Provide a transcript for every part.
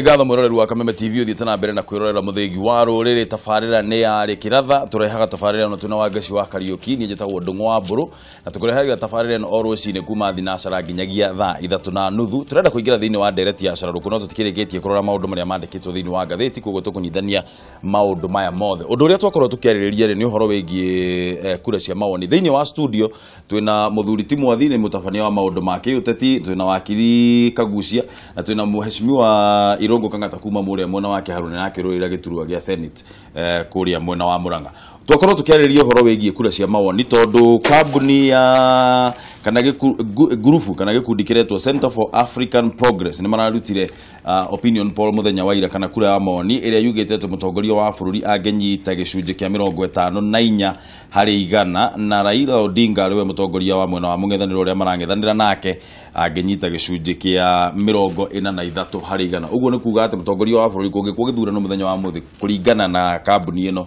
Ngatho mwiroreri wa Kameme TV uthiite na mbere na kwirorera muthengi wa ruriri tafarira ni ya Rikiratha turehaga tafarira no tuna wagaci wa Kariuki ni njetagwo Ndungu wa Mburu na tukurehaga tafarira no orweci-ini kuma thinacara nginyagia thaa 3:30 turenda kuingira thiini wa ndereti ya cararuku no tutikirigetie kurora maundu maria mandikitwo thiini wa gatheti koguo tukunyithania maundu maya mothe undu uria twakorwo tukiaririria ni uhoro wigie kura cia mawoni thiini wa studio twina muthuri Timothy ni mutabania wa maundu ma kiuteti twina wakiri Kagucia na twina muheshimiwa Irongo Kangata kuma muria mwena wake Haruna nake rurira giturwa gia Senate kuria mwena wa Muranga twakorwo tukiaririria uhoro wigie kura cia mawoni tondu kambuni ya kana gurufu kana gikundi kiretwo Center for African Progress ni mararutire opinion poll muthenya wa ira kana kura ya mawoni iria yugitete mutongoria wa bururi angenyita gicunji kia 54 hari igana na Raila Odinga ariwe mutongoria wa mwena wa mung'ethaniro uria marang'ethanira nake angenyita gicunji kia 43 hari igana uguo ni kuga ati mutongoria wa bururi kungikuo githurano muthenya wa muthi kuringana na kambuni ino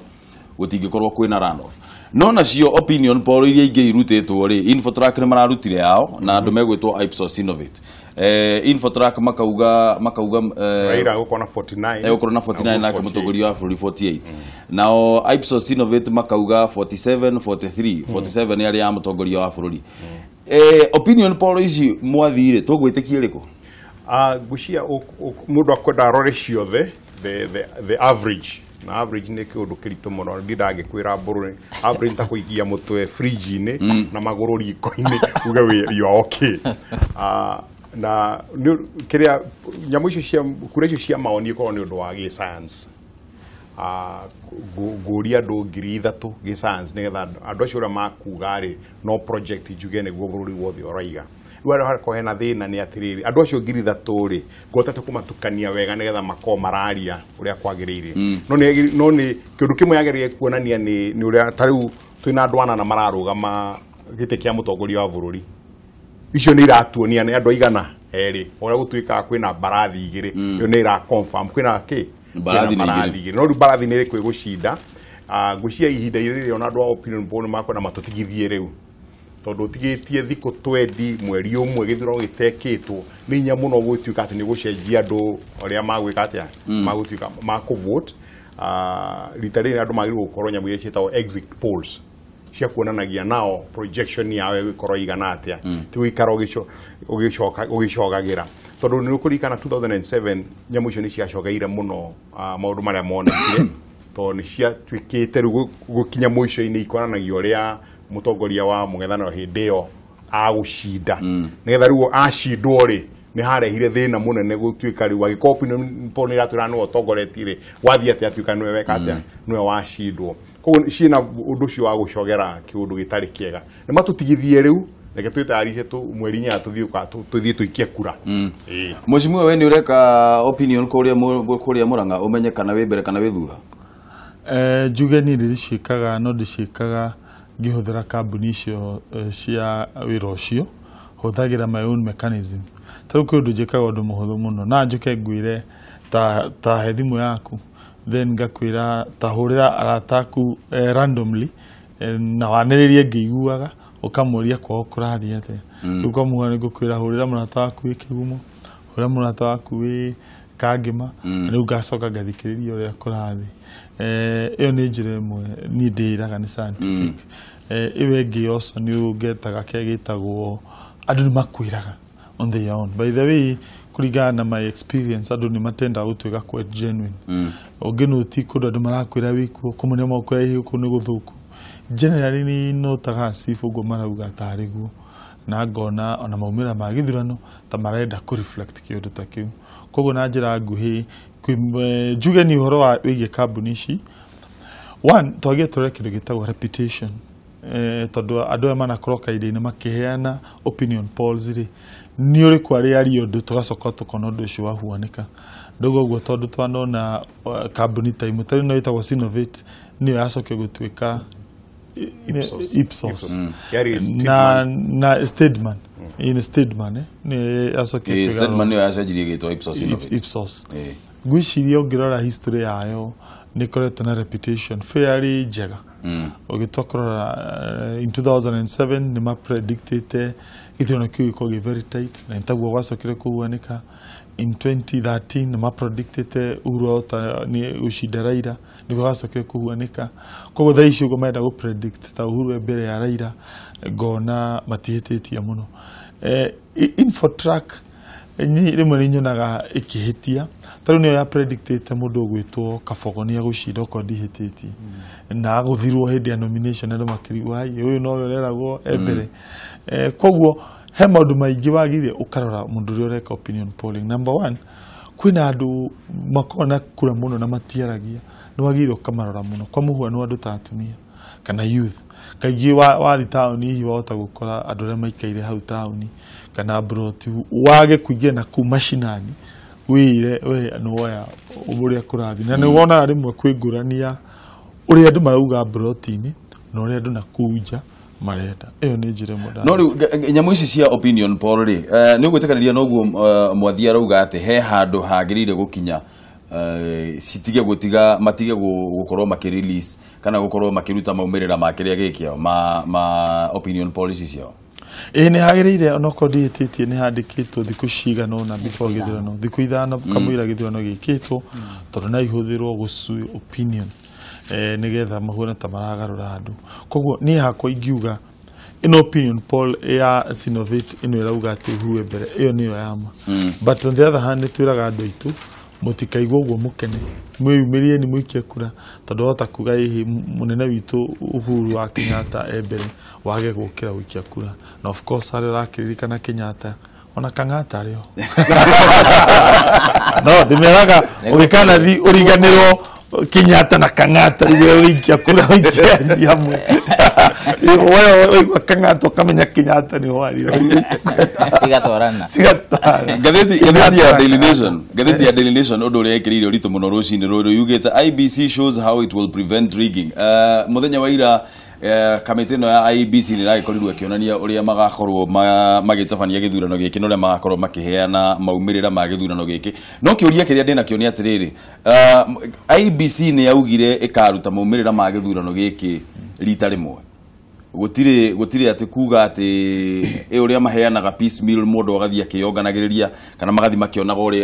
gutingikorwo kwina runoff no nacio opinion poll iria ingi irutitwo ri Infotrack ni mararutire yao na andu megwitwo Ipsos Innovate Infotrack makauga Raila uko na 49 uko na 49 na mutongoria wa bururi 48 nao Ipsos Innovate makauga 47 ni aria mutongoria wa bururi opinion poll ici mwathire tugwitikia riko gucia mundu akwenda rore ciothe the average na average ni kiundu kirito muno ndiragĩkwĩra Mburu average ta kuikia mutwe fridge-ini na maguru riko-ini uga you are okay na kiria nyamu icio cia kura icio cia maoni ikorwo ni undu wa gi science guria andu 3,000 gi science nigetha andu acio ria makuga ri no project njuge niguo bururi wothe uraiga wera hariko hena thina ni atiriri andu acio 3,000 ri ngotete kumatukania wega nigetha mako mararia uria kwagirire no ni kindu kimwe yagerie kuonania ni uria tariu twina andu ana na mararugama gite kia mutongoria wa bururi icio ni iratuonia ni andu igana eri uria gutuika kwina barathi igiri yo ni ira confirm kwina ki barathi igiri no barathi ni rikwe gucinda gucia ihinda iriri ona andu a opinion poll makona matutigithie riu tondu tigitie thiko 20 mweri umwe githurano gitekitwo ni nya muno gutuika ati ni gucenjia andu oria magwika atia magutuika makuvote ritarini andu magirwo gukorwo nyamu iria cietagwo exit polls cia kuonanagia nao projection yawe gukorwo igana atia ti guikara ugicogagira tondu ni ukurikana 2007 nyamu icio ni ciacogeire muno maundu maria monekire tondu ni ciatuikite riu gukinya mwico-ini ikonanagia uria mutongoria wa mung'ethaniro hindi iyo agucinda nigetha riu acindwo ri ni harehire thina munene gutuika riu agikopi poll iratwira no utongoretire wathia ati atuika niwe weka atia niwe wacindwo koguo ciina undu ucio wa gucogera kiundu gitari kiega ni matutigithie riu reke twitarihe tu mweri nya tuthie tuikie kura mucimu we ni ureka opinion kuria Muranga umenye kana wi mbere kana wi thutha njuge ni ndiricikaga no ndicikaga ngihuthira kambuni icio cia wira ucio huthagira my own mechanism tariu kindu njikaga undu muhuthu muno na njuke ngwire ta he thimu yaku then ngakwira ta hurira arataku randomly na waniririe ngiguaga ukamuria kwa ukurathia atia ruko muhane ngukwira hurira murata waku ikigumo hurira murata waku wi kangima riu ngacoka ngathikiriria uria kurathi iyo ni njira imwe ni ndiraga ni scientific iwe ngi also ni ugetaga kegitagwo andu ni makwiraga on their own by the way kuringana na my experience andu ni matenda gutuika quite genuine unginuti kundu andu marakwira wiku kumunia moko ehi ku ni guthuku generally ni notaga sifu go marauga tariguo na ngona ona maumira ma githurano ta marenda ku reflect kiundu ta kiu koguo na njira nguhi njuge ni uhoro wa wigie kambuni ici one twagie tore kindu gitagwo reputation tondu andu aya manakorwo kaida-ini makiheana opinion polls ri ni uri kwari ari undu tugacoka tukona undu ucio wahuanika ndogo guo tondu twanona kambuni ta imwe tari no itagwo Innovate ni yacoke gutuika Ipsos na Stedman in Stedman ni yacoke Stedman ni yacenjirie gitwa Ipsos gwiciria ungirora history yayo ni koretwo na reputation fairly njega ugitokora in 2007 ni predicted githurano kiu iko very tight na ntaguo gwacokire kuguanika in 2013 ma predicted Uhuru ni ushida Raila niko gacoke kuhuanika koguo thaa ici ugo menda go predict ta Uhuru mbere ya Raila ngona matihititie muno infotrack ni rimwe ni nyonaga ikihitia taru ni ya predicted mundu gwitwo Kabogo ni agushinda ko ndihititie na guthirwo hindi ya nomination ndo makiriwa uyu no yoreragwo mbere koguo he maundu maingi wagithie ukarora mundu uri ureka opinion polling. Number 1 kwina andu makona kura muno na matiaragia no wagithie ukamarora muno kwa muhuano andu tatumia kana youth kaigi wathi town hihi wahota gukora andu aria maikaire hau town kana broti wage kuingia na ku mashinani wire we anoya uria kurathi na ni wona rimwe kwingurania uria andu marauga broti-ini na uria andu nakunja marenda iyo ni njire muda no nyamu ici cia opinion poll ri ni ugwitikaniria noguo mwathia rauga ati he handu hagirire gukinya sitige gutiga matige gukorwo makirelease kana gukorwo makiruta maumirira makiria gikio ma opinion policies cio ni hagirire onoko dietitie ni handikitwo thiku cigana na before githurano thiku ithano kamwira githurano gikitwo tondu na ihuthirwo gucui opinion nigetha mahuana ta maragarura andu koguo ni hakwa ingiuga in opinion poll ya Sinovate ino irauga ati Uhuru mbere iyo niyo yama but on the other hand twiraga andu aitu mutikaigwo uguo mukene mwiyumirie ni mwikie kura tondu hota kuga hihi munene witu Uhuru wa Kenyatta mbere wage gukira wikia kura na of course ari rakiririkana Kenyatta ona Kang'ata ario no dimeraga urikana thi uriganirwo Kenyatta na Kang'ata riwe wikia kura wikia yamwe wewe Kang'ata kamenya Kenyatta ni wari igatorana gatheti ya Daily Nation odo ria ikirire urito muno rucini ruru yugete IBC shows how it will prevent rigging muthenya wa ira kamite no ya IBC ni raikorirwo kionania uria magakorwo magitabania githurano giki no ria magakorwo makiheana maumirira ma githurano giki no kiuria kiria ndina kionia atiriri IBC ni yaugire ikaruta maumirira ma githurano giki rita rimwe gutire ati kuga ati uria maheanaga piecemeal mundu agathia kiyonganagiriria kana magathi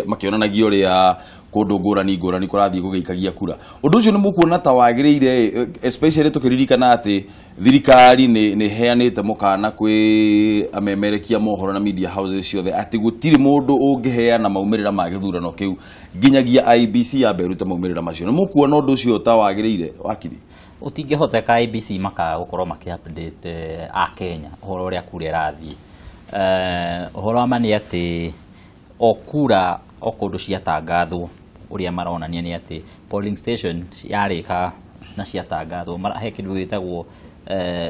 makionanagia uria kundu ngurani kurathie gugeikagia kura undu ucio ni mukuona ta wagiriire especially tukiririkana ati thirikari ni heanite mukana kwi amemerekia mohoro na media houses ciothe ati gutire mundu ungiheana maumirira ma githurano kiu nginyagia IBC ya beruta maumirira macio ni mukuona undu ucio ta wagiriire wakiri utingihoteka IBC maka gukorwo maki-update a Kenya horo uria kura irathie horo amani ati okura okundu ciatangathwo uria maronania ni ati polling station yarika na ciatangathwo he kindu gitagwo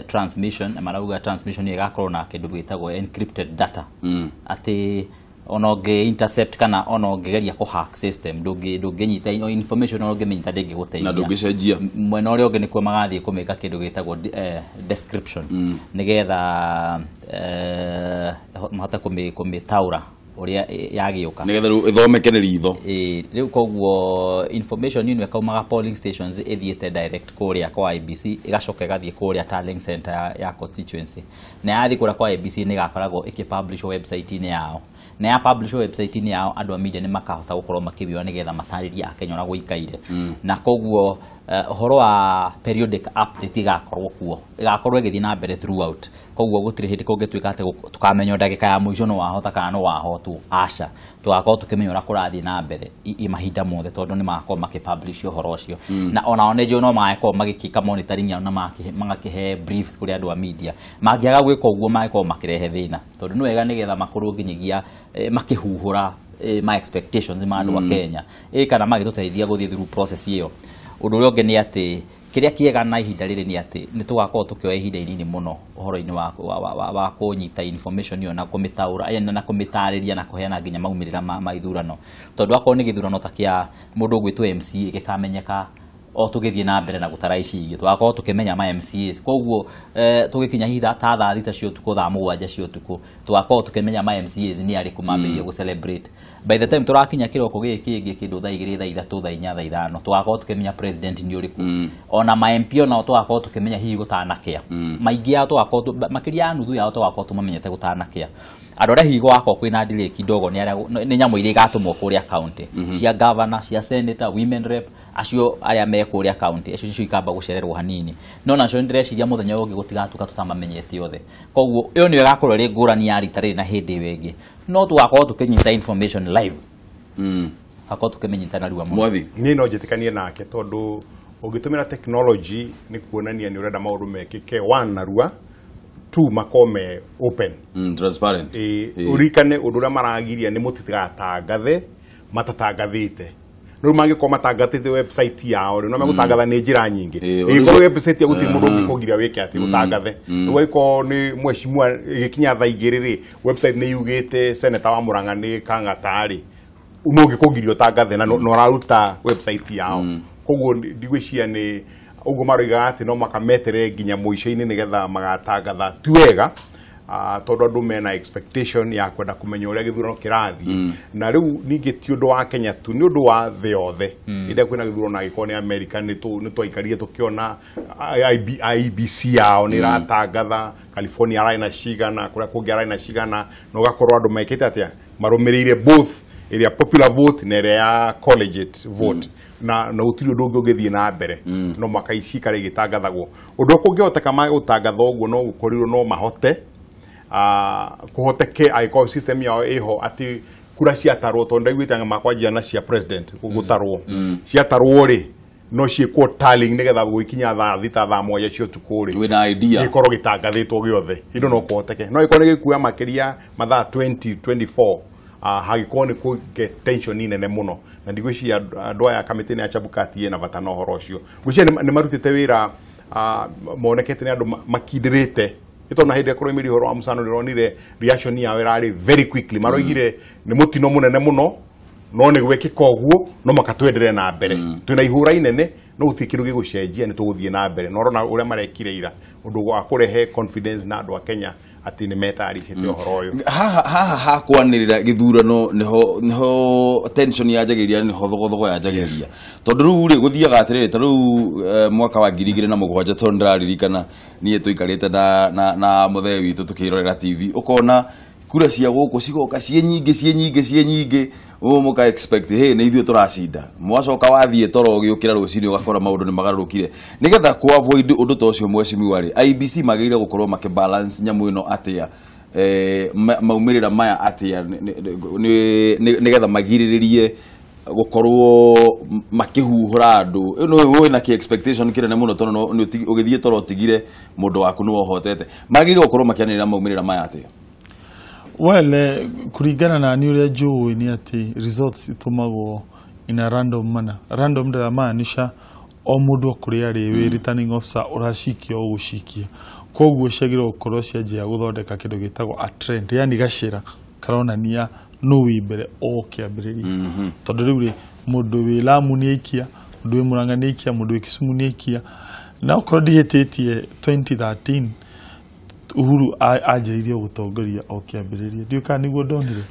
transmission marauga transmission igakorwo na kindu gitagwo encrypted data ati onoge intercept kana onogegeria ko hack system ndunginyita information onogemenyita ndingi guteithia na ndungicenjia mwena uria ungi nikwo magathie kumeka kindu gitagwo description nigetha mahota kumitaura uria yagiuka nigetha ithomeke ni ritho riu koguo information ino ekaumaga polling stations ithiete direct kuria kwa IBC igacoka igathie kuria tallying center ya constituency na yathi kuria kwa IBC ni gakoragwo ikipublish website ine yao na ya publish website ine yao andu a media ni makahota gukorwo makibio nigetha matariria Kenya na guikaire na koguo horo wa periodic update igakorwo kuo igakorwo igithii na mbere throughout koguo gutire hindi kungituika ati tukamenya ndagika ya muico no wahota kana no wahotwo aca tugakorwo tukimenya ura kurathii na mbere imahinda mothe tondu ni magakorwo makipublish horo ucio na ona onejo no magakorwo magikika monitoring yao na magakihe briefs kuri andu a media mangiaga gwika uguo magakorwo makirehe thina tondu ni wega nigetha makorwo nginyagia makihuhura my expectations ma andu a Kenya kana magituteithia guthii through process iyo undu uria ungi ni ati kiria kiega na ihinda riri ni ati ni tugakorwo tukioya ihinda inini muno uhoro-ini wa kunyita information iyo na kumitaura na kumitariria na kuheana nginya maumirira ma ithurano tondu akorwo ni githurano ta kia mundu gwitwo MC gikamenyeka o tugithie na mbere na gutara ici ingi tugakorwo tukimenya ma MCAs koguo tugikinya hitha ta thaa thita cio tuko thaa mugwanja cio tuko tugakorwo tukimenya ma MCAs ni ari kumambia gu celebrate by the time turakinya kiroko giki kindu thaa 2 thaa 3 thaa 4 thaa 5 twakorwo tukimenya president ni uriku ona ma MP ona twakorwo tukimenya hihi gutanakia maingi yao twakorwo makiria ya nuthu yao twakorwo tumamenyete gutanakia andu aria hihi gwakwo kwina delay kidogo ni nyamu iria igatumwo kuria county cia governor cia senator women rep acio aria me kuria county acio ikamba gucererwo hanini no nacio ndireciria muthenya ungi gutigatuka tutamamenyete othe koguo iyo niyo igakorwo ri ngurani ya ritarĩ na hindi wengi no twakorwo tukinyita information live akorwo tukimenyitana riwa mwathi ni no njitikanie nake tondu ungitumira technology ni kuonania ni urenda maundu mekike one narua two makome open transparent urikane undu uria maragiria ni mutitigatangathe matatangathite no mangiko matangathite website yao no megutangatha ni njira nyingi igoro website ya guti mundu ngikugiria wike ati utangathe no iko ni mweshimwa igikinya thaa igiriri website ni yugite senator wa Murang'a ni kangatari unogi kugirio tangathe na no raruta website yao koguo ndigwiciria ni ugo maroiga ati no makametere nginya muico-ini nigetha magatangatha ti wega tondu andu mena expectation ya kwenda kumenya uria githurano kirathi na riu ningi ti undu wa Kenya tu ni undu wa the othe inde kwina githurano agiko ni America ni twaikarie tukiona IBC yao ni ratangatha California arena cigana kuria kungi arena cigana no gakorwo andu mekite atia marumirire both area popular vote na area collegiate vote na utiri undu ungithie na mbere no makaicikara igitangathagwo undu kungihoteka ma gutangatha uguo no gukorirwo no mahote kuhoteke aiko system yao iho ati kura ciatarwo tondu ndaiguite makwanjia na cia president gutarwo ciatarwo ri no ciikwo tallying nigetha guikinya thaa thita thaa moja cio tukuri wina idea ikorwo gitangathitwo giothe indo no kuhoteke no ikorwo gikuya makiria mathaa 2024 hagikorwo ni kuge tension nene muno na ndigwiciria andu aya kamiti ni achabukati na bata no horo ucio gwiciria ni marutite wira monekete ni andu makindirite itona hinde koro imiri horo amusano ronire reaction ya werari very quickly maroigire ni mutino munene muno no ni gwekika oguo no makatwenderera na mbere twina ihura inene no utikiru gigucenjia ni tuguthie na mbere no rona uria marekire ira undu wa kurehe confidence na andu a Kenya ati ni metaricite uhoro uyu ha kwanirira githurano niho tension ya jagiria niho thogothogo ya jagiria tondu riu ri guthiaga atiriri ta riu mwaka wa 2007 tondu ndiraririkana nie tuikarite na muthee witu tukirorera TV ukona kura cia guku cigoka cie nyingi muka expect hey na ithuĩ turacinda mwacoka wathie toro giukira rucini ugakora maundu ni magarurukire nigetha ku avoid undu ta ucio mwecimi wari IBC magirire gukorwo makibalance nyamu ino atia maumirira maya atia nigetha magiriririe gukorwo makihuhura andu no na ki expectation kirene muno tono ni ugithie toro tigire mundu waku ni wohotete magirire gukorwo makianirira maumirira maya atia well kuringana na ni uria njui ni ati results itumagwo in a random manner random ndamaanisha o mundu okuria ari returning officer urashikia o gushikia koguo ciagirwo gukorwo cianjia guthondeka kindu gitagwo a trend yani gacira karonania no wimbere o kiambiriria tondu riu ri mundu wi Lamu ni ikia mundu wi Murang'a ni ikia mundu wi Kisumu ni ikia na ukorwo ndihititie 2013 Uhuru ajiririe gutongoria o kiambiriria ndiuka niguo ndonire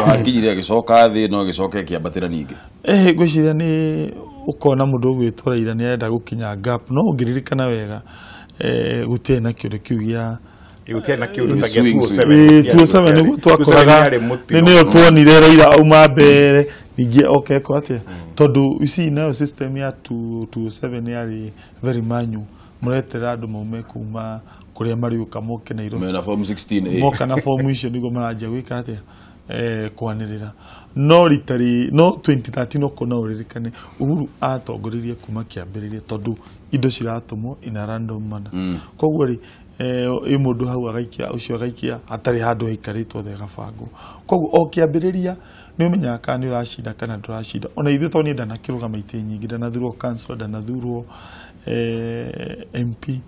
akinyire gicoka thi no gicoke kiambatira ningi gwiciria ni ukona mundu gwitwaraira ni enda gukinya gap no ngiririkana wega gutie na kiundu kiu gia na kiundu tagia 27 niguo twakoraga ni tuonire Raila auma mbere ningi okay ko atia tondu ici nayo system ya 227 yari very manual muretera andu maume kuma kuria mariuka moke na iro mena form 16 moka na form icio nigo marajia gwika atia kwanirira no ritari no 2013 okona uririkane Uhuru atongoririe kuma kiambiririe tondu indo ciratumwo in a random manner koguo ri mundu hau agaikia ucio agaikia atari handu haikaritwo thega bango koguo o kiambiriria ni umenyaga kana ni uracida kana nduracida ona ithu to ni ndana kirugama ite nyingi ndana thurwo councillor ndana thurwo MP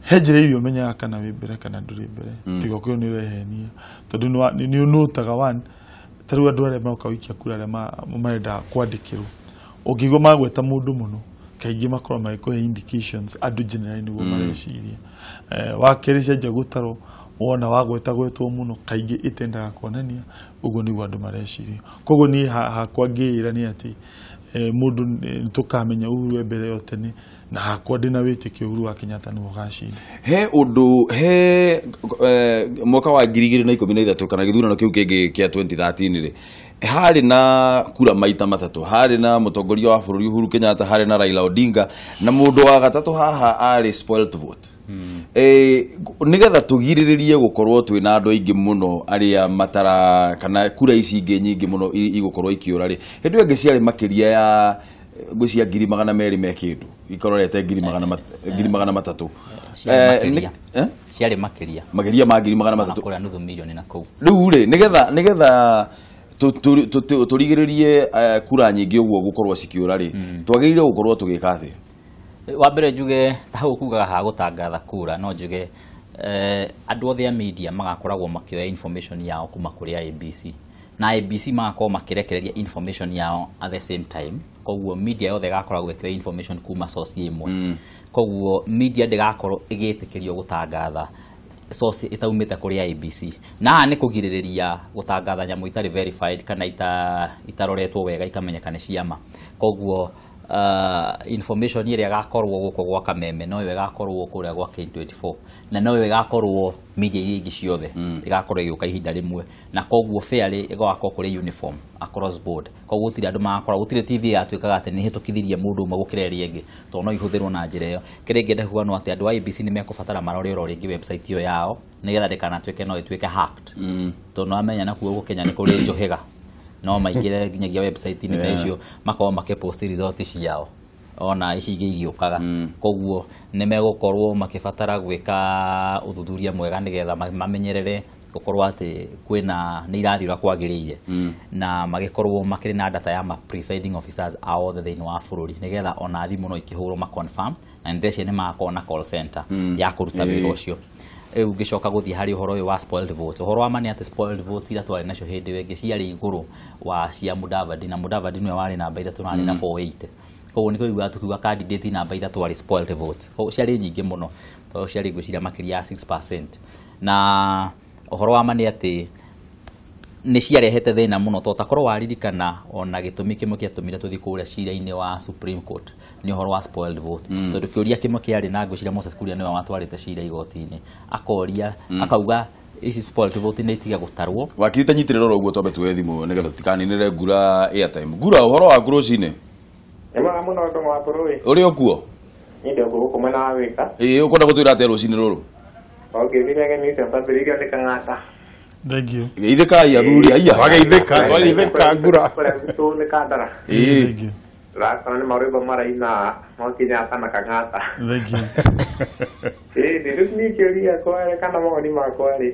hejereirio menyaga kana wimbere kana nduri mbere tigo kyo ni rehenia tondu ni unutaga one taru andu aria maukawikia kura aria marenda kwandikirwo ukigo magweta mundu muno kaingi makorwo magikuhe indications andu generally niguo mareciria wakerecia nja gutaro wona wagwetagwetwo muno kaingĩ itendaga kuonania ũguo nĩguo andũ mareciria koguo niĩ hakwa ngĩĩra nĩ atĩ mũndũ tũkamenya Uhuru mbere yo tene na hakwa ndĩna wĩtĩkio Uhuru wa Kenyatta nĩwe ũgacira he ũndũ he mwaka wa 2013 kana gĩthurano kĩu kĩngĩ kĩa 2013 rĩ harĩ na kura maita matatũ harĩ na mũtongoria wa bũrũri Uhuru Kenyatta harĩ na Raila Odinga na mũndũ wa gatatũ haha arĩ spoilt vote nigetha tugirĩrĩrie gukorwo twina andũ aingĩ muno aria matara kana kura ici ingĩ nyingĩ muno igũkorwo ikiũra rĩ hĩndĩ ĩngĩ ciarĩ makĩria ya ngũcia 200 me kĩndũ ikororete 300 ciarĩ makĩria ma 300 kura nuthu milioni na kũu rĩu rĩ nigetha turigĩrĩrie kura nyingĩ ũguo gũkorwo cikiũra rĩ twagĩrĩire gũkorwo tũgĩka atĩa wa mbere njuge ta ukugaga ha gutangatha kura no njuge andũ othe a media magakoragwo makioya information yao kuma kuri ABC na ABC magakorwo makirekereria information yao at the same time koguo media yothe gakoragwo ikioya information kuma source imwe koguo media ndigakorwo igĩtĩkĩrio gutangatha source itaumĩte kuri ABC na nĩ kũgirĩrĩria gutangatha nyamũ itarĩ verified kana itaroretwo wega ikamenyekana ciama koguo information ĩrĩa gakorwo gũkũ gwa Kameme no iwe gakorwo kũrĩa gwa K24 na no iwe gakorwo media ingĩ ciothe igakorwo igĩũka ihinda rĩmwe na koguo fairly igakorwo kũrĩ uniform across board koguo gũtirĩ andũ magakorwo gũtirĩ TV yatuĩkaga atĩ nĩ hĩtũkithirie mũndũ ũmwe gũkĩra ĩrĩa ĩngĩ tondũ no ihũthĩrwo na njĩra ĩyo kĩrĩa ingĩenda kuga no atĩ andũ a ABC nĩ mekũbatara marore oro rĩngĩ website ĩyo yao nĩgetha ndĩkanatuĩke no ĩtuĩke hacked tondũ no amenya na kuo gũkenya nĩ kũrĩ njohega no maingĩre nginyagia website ni icio makorwo makipost result ciao ona ici ingĩ igĩũkaga koguo nĩ megũkorwo makĩbatara gwĩka ũthuthuria mwega nĩgetha mamenyerere gũkorwo atĩ kwĩna nĩ irathiĩ kwagĩrĩire na magĩkorwo makĩrĩ na data ya ma presiding officers ao othe thĩinĩ wa bũrũri nĩgetha ona thimũ no ikĩhũrwo ma confirm na ndĩreciria nĩ magakorwo na call center ya kũruta wĩra ũcio ũngĩcoka gũthiĩ harĩ ũhoro ũyũ wa spoiled vote ũhoro wa mani atĩ spoiled vote ira twarĩ nacio hĩndĩ ĩyo ĩngĩ ciarĩ igũrũ wa cia Mudavadi na Mudavadi nĩwe warĩ namba 3 na arĩ na 480 koguo nĩ kũigua tukiuga candidate namba 3 warĩ spoiled vote koguo ciarĩ nyingĩ mũno tondũ ciarĩ ngwĩciria makĩria ya 6% na ũhoro wa mani atĩ nĩ ciarehete thĩna mũno tondũ takorwo waririkana ona gĩtũmi kĩmwe kĩatũmire tũthiĩ kũrĩa cira-inĩ wa Supreme Court nĩ ũhoro wa spoiled vote tondũ kĩũria kĩmwe kĩarĩ na ngwĩciria Moses Kuria nĩwe watwarĩte cira igoti-inĩ akoria akauga ici spoiled vote nĩ itiga gũtarwo wakirite nyitĩrĩra ũguo twambe tuwe thimũ nĩgetha tikaninĩre ngura airtime ngura ũhoro wa rũcinĩ Ema mũno ndongo wa bũrũri ũrĩ okuo nĩ ndongo gũkũ mwena wa wĩka ũkwenda gũtwĩra atĩa rũcinĩ rũrũ ngĩthirage nĩ tambĩrĩrio nĩ Kang'ata thank you geithĩkai athuri aya wageithĩka ngura tu nĩ Kandara thank you rakana nĩ marũmba maraina no Kenyatta na Kang'ata thank you rĩu nĩ kĩũria kware kana maoni makwa rĩ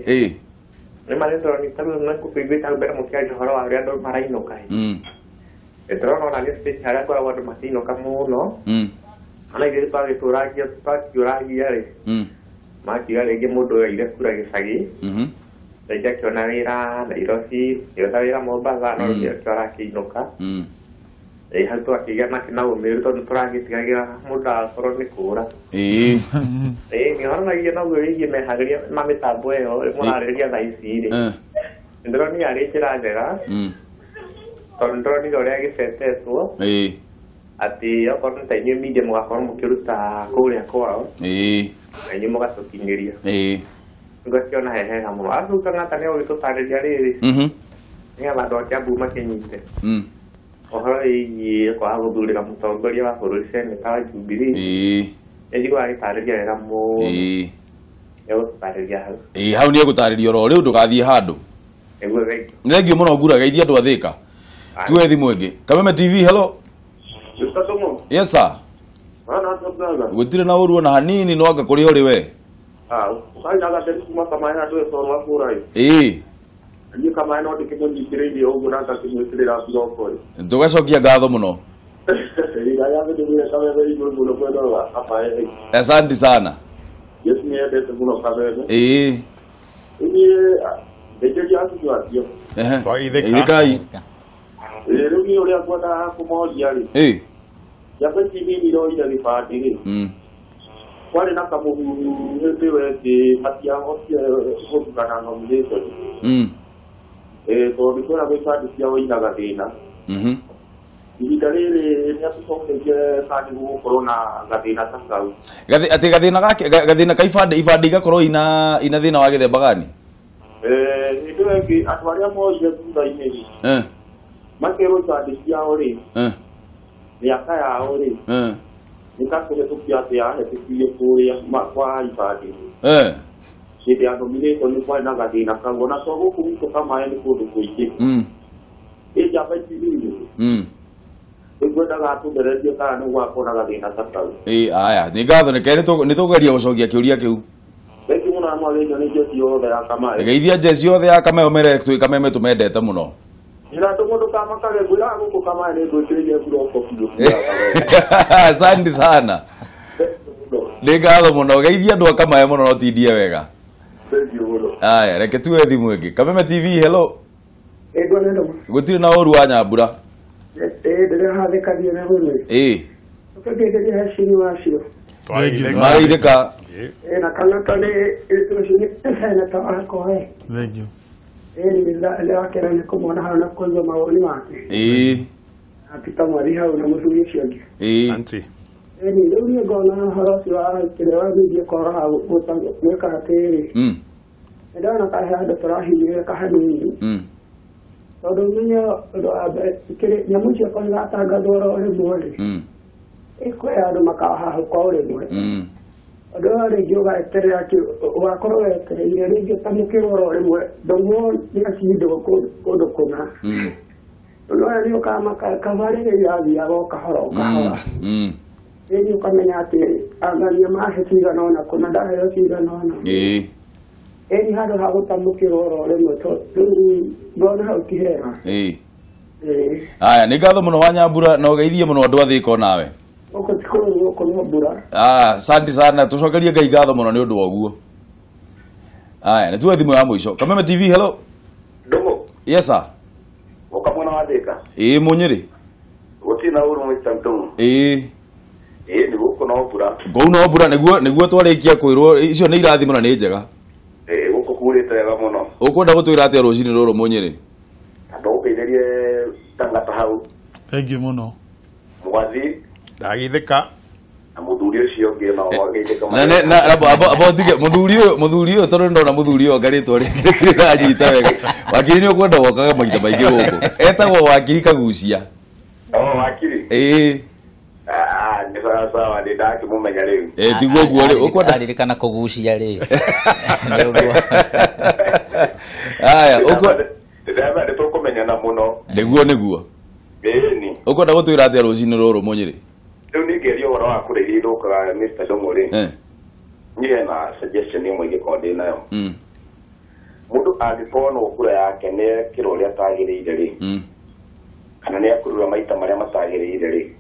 nĩ marĩtwo nĩ tondũ nĩ kũiguĩta mbere mũkĩaria ũhoro wa ũrĩa andũ marainũka ndĩrona ona nĩ stage harĩa ngoragwo andũ matinũka mũno ona ithuĩ twagĩtũragia rĩ makiuga rĩngĩ mũndũ oire kura gĩcagi rĩngĩ akĩona wĩra Nairobi akĩona wĩra Mombasa no rĩngĩ arakĩinũka hau twakĩgĩa na ũmĩrĩru tondũ tũragĩtigagĩra mũndũ agakorwo nĩ kũra nĩ horanagia noguo wĩgiĩ meharĩria ma mĩtambo ĩyo mũrarĩrĩria thaa ici rĩ nĩndĩronire arĩ njĩra njega tondũ nĩndĩronire ũrĩa gĩcetetwo atĩ okorwo nĩ ta inyuĩ media mũgakorwo mũkĩruta kũrĩa kwao na inyuĩ mũgatũkinyĩria ngakiona hehega mũno arabu Kang'ata nĩ ũgĩtũtarĩria rĩrĩ nĩgetha andũ a Kiambu makĩnyite ũhoro wĩgiĩ kwaga gũthurĩra mũtongoria wa bũrũri seneta wa Jubilee nĩ njiguaga agĩtarĩria wega mũno egũtũtarĩria hau hau nĩ egũtarĩria oro rĩu ndũgathiĩ handũ nĩguo thengio mũno ngura geithia andũ a Thĩka tuwe thimũ ĩngĩ Kameme TV hello yes sir gũtirĩ na ũru ona hanini no anga kũrĩa ũrĩ we ukajaga tena kuma kama yana ndio soro wa furahi ni kama yana ndio kimunyitirĩirie ũguo na ngakĩmwĩkĩrĩra thigoko tũgacokia ngatho mũno asante sana Yesu ni yendete mũno Kameme ndekeria acio geithĩkai rĩu nĩ ũrĩa ngwenda kũmoria rĩ yabeti nini ro ira gĩbandĩ rĩ kwari na kamuhuru ndewe ki matia hosia hokana no mjeto to bikora beta sia oina gathina idarele ni atusokeje kandi gukorona gathina takau gathina kaifadi gakorwo ina thina wa githemba gani ndewe ki atwaria moje thutha inegi makero tadi sia ori ni akaya ori nikakore tukiatea hetukie kuria makwa ifadi shidi anomile oni kwa na gadina kangona so huko kama yani kudu kuiki eja bati ni ngoda gatu bereje kana wa kona gadina sakau aya ni gatho ne kene to ni to geria gucokia kiuria kiu beki muna mwale ni jesi yothe ya kama geithia jesi yothe ya kama omere tu Kameme tumendete muno ila to modo kama kale bula huko kama ile gochirije kulo asante sana ngatho muno geithia andu Kameme muno no tindie wega aya reke tuwe thimu ingi Kameme TV hello gutire na oru wa Nyambura ndire hathikathie na hune ukagethia hashini wacio maraithika na kana kale tushini na tawako thank you ile wakera ni kumona hana kwanza maoni wake apita mwari hau na muthuri ciongi asante ni leo ni gona harasi wa kirewa ni kwa hau utango weka ateri ndio na kahada tarahi ni kahani todo minyo do abe kire nyamuchi kwa ngata gadoro ole mole iko ya do makaha kwa ole mole do re joga etere ati wa koro etere ile re tamukiro ole mole do mo ni asido ko do kona no ni kama kavare ya kahoro ni ukamenya ati angania mahe tigano na kuna dahe yo tigano ni hado hago tamukiro ole moto ngona hau kihera aya ni gatho muno wa Nyambura no geithie muno andu athiko nawe uko tikuru uko Nyambura asante sana tucokerie ngai gatho muno ni undu wa guo aya ni tuwe thimu ya mwisho Kameme TV hello Dogo yes sir ukamona wathika munyiri gutina uru mwitantu ni guko no bura go no bura niguo twarikia kwirwo icio ni irathimo na ni njega guko kurite wega muno ukwenda gutwira atia rucini ruru munyiri ando ukitherie tangata hau thank you muno mwathi ndagithika na muthuri ucio ngi na wageithika na abotige muthuri uyu tondu ndona muthuri uyu ngaritwo rikira nyita wega wakiri ni ukwenda wokaga maita maingi guku etagwo wakiri kagucia wakiri ni sawa ni ndaki mumenya riu tiguo guo ri ukwenda aririkana kugucia ri aya ndaba ni tukumenyana muno niguo ni ukwenda gutwira atia rucini ruru munyiri riu ni ngerio wara wa kureithia ndukaga Mr. Domori nyire na suggestion imwe gikonde nayo mundu angikona ukura yake ne kiro ria tagiriire ri kana ne akurura maita maria matagiriire ri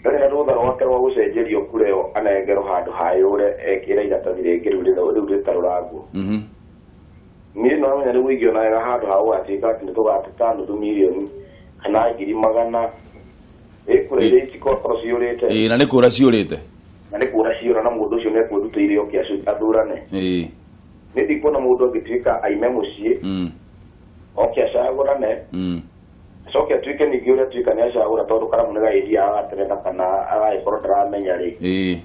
ndari na rutha rwake rwa gucenjerio kureo anengero handu hayure ekira iratathi ringi riu ritarurangu ni no menya riu igio na handu hawo atika ati nitugatita nuthu milioni kana ngiri magana kure iri tiko ciurite na ni kura ciurite na ni kura ciura na mundu ucio nekwirutire okia athurane ni ndikona mundu angituika aime mucii okia cagurane coke atuike ningi uria tuika ni acagura tondu karamu ni gaidia agaterenda kana agaikorwo ndaramenya ri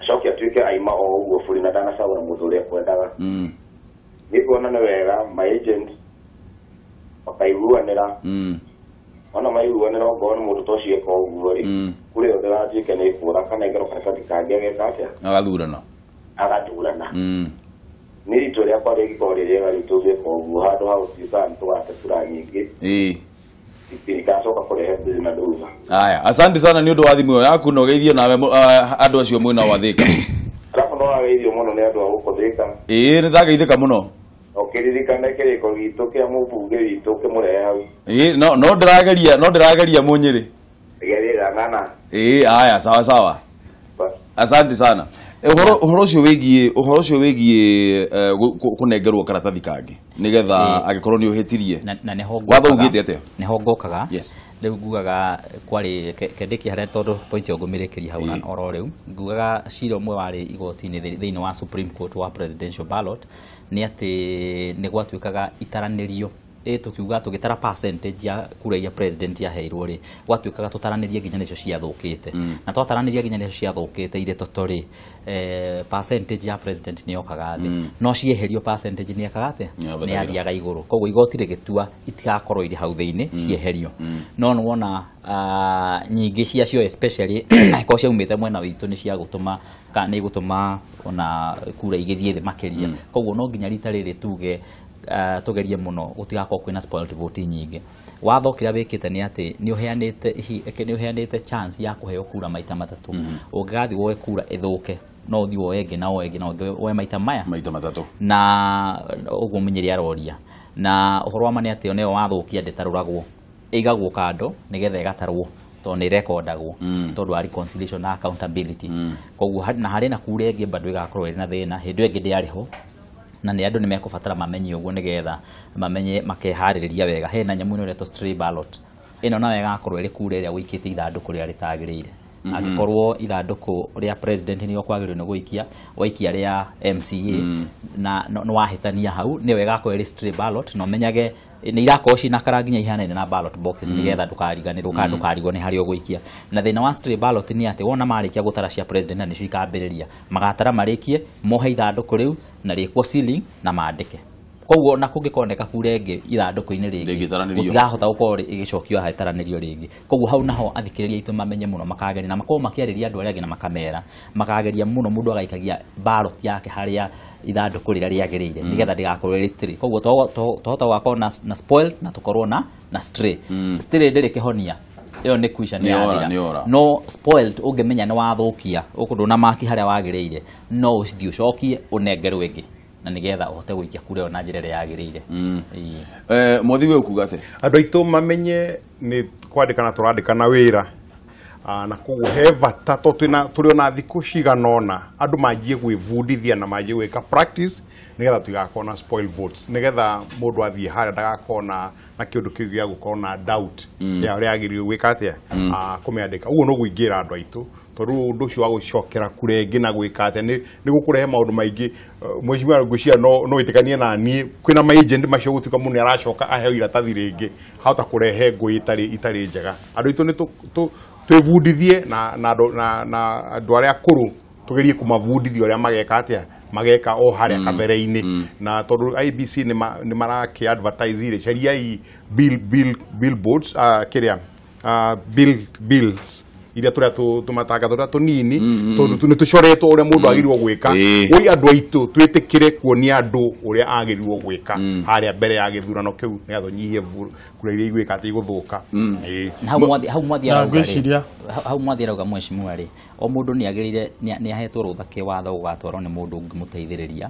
coke atuike aima o uguo buri na ndanacagura mundu uria kwendaga ni kuona ni wega my agent wakaiguanira ona maiguanira ngona mundu tocio eka uguo ri kuri othe atuike ni kura kana igero karatathi kangi ageka atia agathurana ni ritu ria kwa rigikorwo ririega ritu gwika uguo handu hau tuika nitugate kura nyingi ikacoka kurehe thina nduruma aya asante sana ni undu wa thimu yaku no geithie nawe andu acio mwina wathika alafu no ageithio muno ni andu a gukuthika ni thageithika muno ukiririkana kiriko gitu kia mubunge witu kimurehe hau no ndirageria munyiri gerera ngana aya sawa asante sana Uhoro ucio wigie kunengerwo karatathi kangi nigetha agikorwo ni uhitirie na neho watho ugite atia neho ngokaga riu ngugaga kwari kendiki haria tondu point yo ngumirikiri hau na oro riu ngugaga cira umwe wari igoti-ini thiini wa Supreme Court wa presidential ballot ni ati ni gwatuikaga itaranirio tukiuga tugitara percentage ya kura ya president ya heirwo ri gwatuikaga tutaranirie nginya nicio ciathukite na twataranirie nginya nicio ciathukite ire totori percentage ya president ni yokaga thi no cieherio percentage ni yakagate ni yathiaga iguru koguo igoti rigitua itigakorwo iri hau thiini cieherio no wona nyingi ciacio especially ko ciaumite mwena witu ni cia gutuma kana igutuma ona kura igithie thi makiria koguo no nginya rita riri tuge tugerie muno gutigakorwo kwina spoiled vote nyingi watho kira wikite ni ati ni uheanite chance ya kuheo kura maita matatu ungathi woe kura ithuke no uthi woe engi na woe engi na woe maita matatu na uguo munyiri aroria na uhoro wa mani ati oneo wathukia ndetaruragwo igagwo kando nigetha igatarwo to ni recordagwo tondu wa reconciliation na accountability koguo na hari na kura engi bado igakorwo iri na thina hindu engi ndiariho na ni andu ni mekubatara mamenye uguo nigetha mamenye makehariria wega hena nyamu ino reto stray ballot ino na wega akorwo iri kura iria wikite ithanduku ria ritagirire agikorwo ithanduku ria president ni okwagirwo ni guikia waikia ria MCA na no wahitania hau ni wega akorwo iri stray ballot no menyage ni irakorwo cina karanginya ihanaine na ballot boxes nigetha ndukariganirwo kana ndukarigwo ni hari guikia na thina wa stray ballot ni ati wona marikia gutara cia president na nicio ikambiriria magatara marikie mohe ithanduku riu na rikwo ceiling na maandike koguo na kungikoneka kura engi ithanduku-ini ringi gutirahota gukorwo igicokio hataranirio ringi koguo hau naho athikiriria itu mamenye muno makageria na makorwo makiariria andu aria angi na makamera makageria muno mundu agaikagia ballot yake haria ithanduku riria riagirire nigetha ndigakorwo iri stray koguo tohota gwakorwo na spoiled na tukorwo na stray stray ndiri kihonia iyo ni kuisha ni aria no spoiled ungemenya ni wathukia ukundu na maki haria wagirire no uthii ucokie unengerwe ingi na nigetha uhote guikia kura na njira iria yagirire mothi we ukuga ate andu aitu mamenye ni kwandikana turandikana wira na koguo he bata turi ona thiku ciganona andu manjie gwibundithia na manjie gwika practice nigetha tugakorwo na spoil votes nigetha mundu athie haria ndagakona na kiundu kiu gia gukorwo na doubt ya uria agirirwo gwika atia kumiandika uguo no guingira andu aitu tondu undu ucio wa gucokera kura ingi na gwika atia ni gukurehe maundu maingi mweshimwa ngucia no itikanie na nie kwina ma agent macio gutuka mundu aracoka aheo iratathi ringi hauta kurehe ngui itari njega andu aitu ni twibundithie na andu aria akuru tugerie kumabundithia uria mageka atia mageka o haria kabere-ini na tondu IBC ni maraki advertise ire ceriai billboards bills iria turia tumatanga turia tunini tondu ni tucoretwo uria mundu agirirwo gwika oi andu aitu twitikire kuonia andu uria agirirwo gwika haria mbere ya gîthurano kiu nigatho nyihie kura iria igwika ati iguthuka hau mwathi rauga mweshimua ri o mundu ni agirire ni ahetwo rutha kiwatho gugatwarwo ni mundu ungimuteithiriria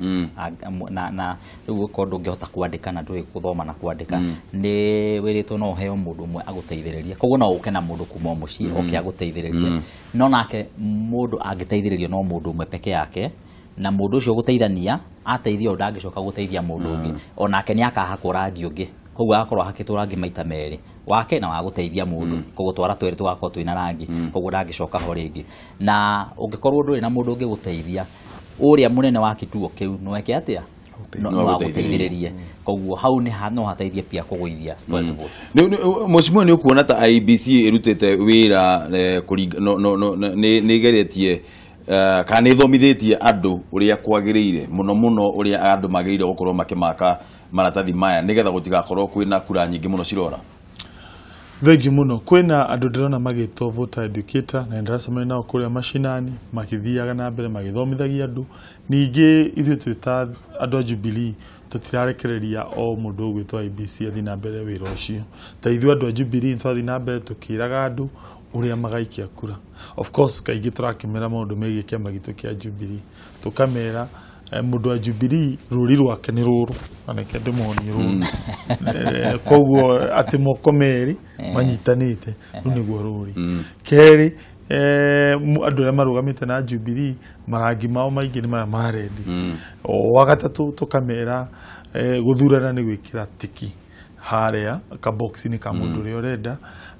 na riu ko ndungihota kwandika na ndui kuthoma na kwandika ni wiritwo no heo mundu umwe aguteithiriria koguo no uke na mundu kuma mucii oke aguteithiriria no nake mundu angiteithiririo no mundu umwe peke yake na mundu ucio guteithania ateithio ndangicoka guteithia mundu ungi onake ni akahakwo rangi ungi koguo akorwo hakitwo rangi maita meri wake na waguteithia mundu koguo twara tweri tugakorwo twina rangi koguo ndangicoka ho ringi na ungikorwo nduri na mundu ungi guteithia uria munene wa kituo kiu no eke atia no aguteithiririe koguo hau ni no hateithie pia kuguithia spoiled vote mweshimwa ni ukuona ta IBC irutite wira ni geretie kana ithomithitie andu uria kwagiriire muno uria andu magiriire gukorwo makimaka maratathi maya nigetha gutigakorwo kwina kura nyingi muno cirora thengi muno kwina andu ndirona magitwo voter educator na ndiracemania nao kuria mashinani makithiaga na mbere magithomithagia andu ningi ithuĩ twita andu a Jubilee tutirarekereria o mundu gwitwa IBC athi na mbere wira ucio ta ithuĩ andu a Jubilee twathi na mbere tukiraga andu uria magaikia kura of course kaingi turakimera maundu megie kiama gitu kia Jubilee tukamera mundu wa Jubilee ruri rwake ni ruru anake ndimoni ruru koguo ati moko meri manyitanite niguo ruri keri andå arä a marå na Jubilee marangi mao maingä nä maya marendi wa gatatå tå kamera gå thurana nä gwä kä ra tiki harä kaboxinä ka må ndå å rä a å renda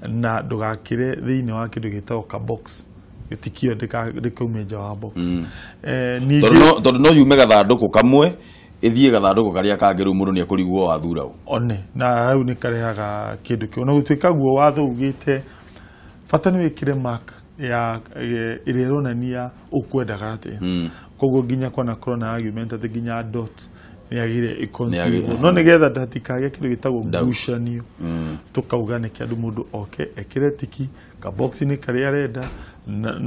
na ndå gakä re thä inä wa kä ndå gä tagwo kabox gä tikio ndä kaume nja wa box tondå no yume gathandå kå kamwe ithie gathandå kå karä a kangä rä u må ndå nä ekå rigwo wathura å one na hau nä karehaga kä ndå kä ona gå tuä ka guo watho ugä te bata nä wä kä re mark ya ä rä a ronania å kwendaga atä koguo nginya kwanakorwo na argument atä nginya dot nä agä re no nä getha ndatikagä kä ndå gä tagwo ngucanio tå kauga nä kä andå må ndå oke ekä re tiki kaboxinä karä a arenda